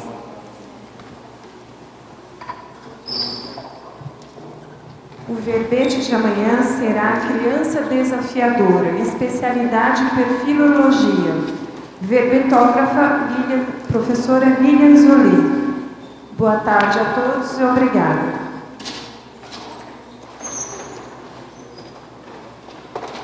O verbete de amanhã será Criança Desafiadora, especialidade Perfilologia. Verbetógrafa, professora Lilian Zoli. Boa tarde a todos e obrigada.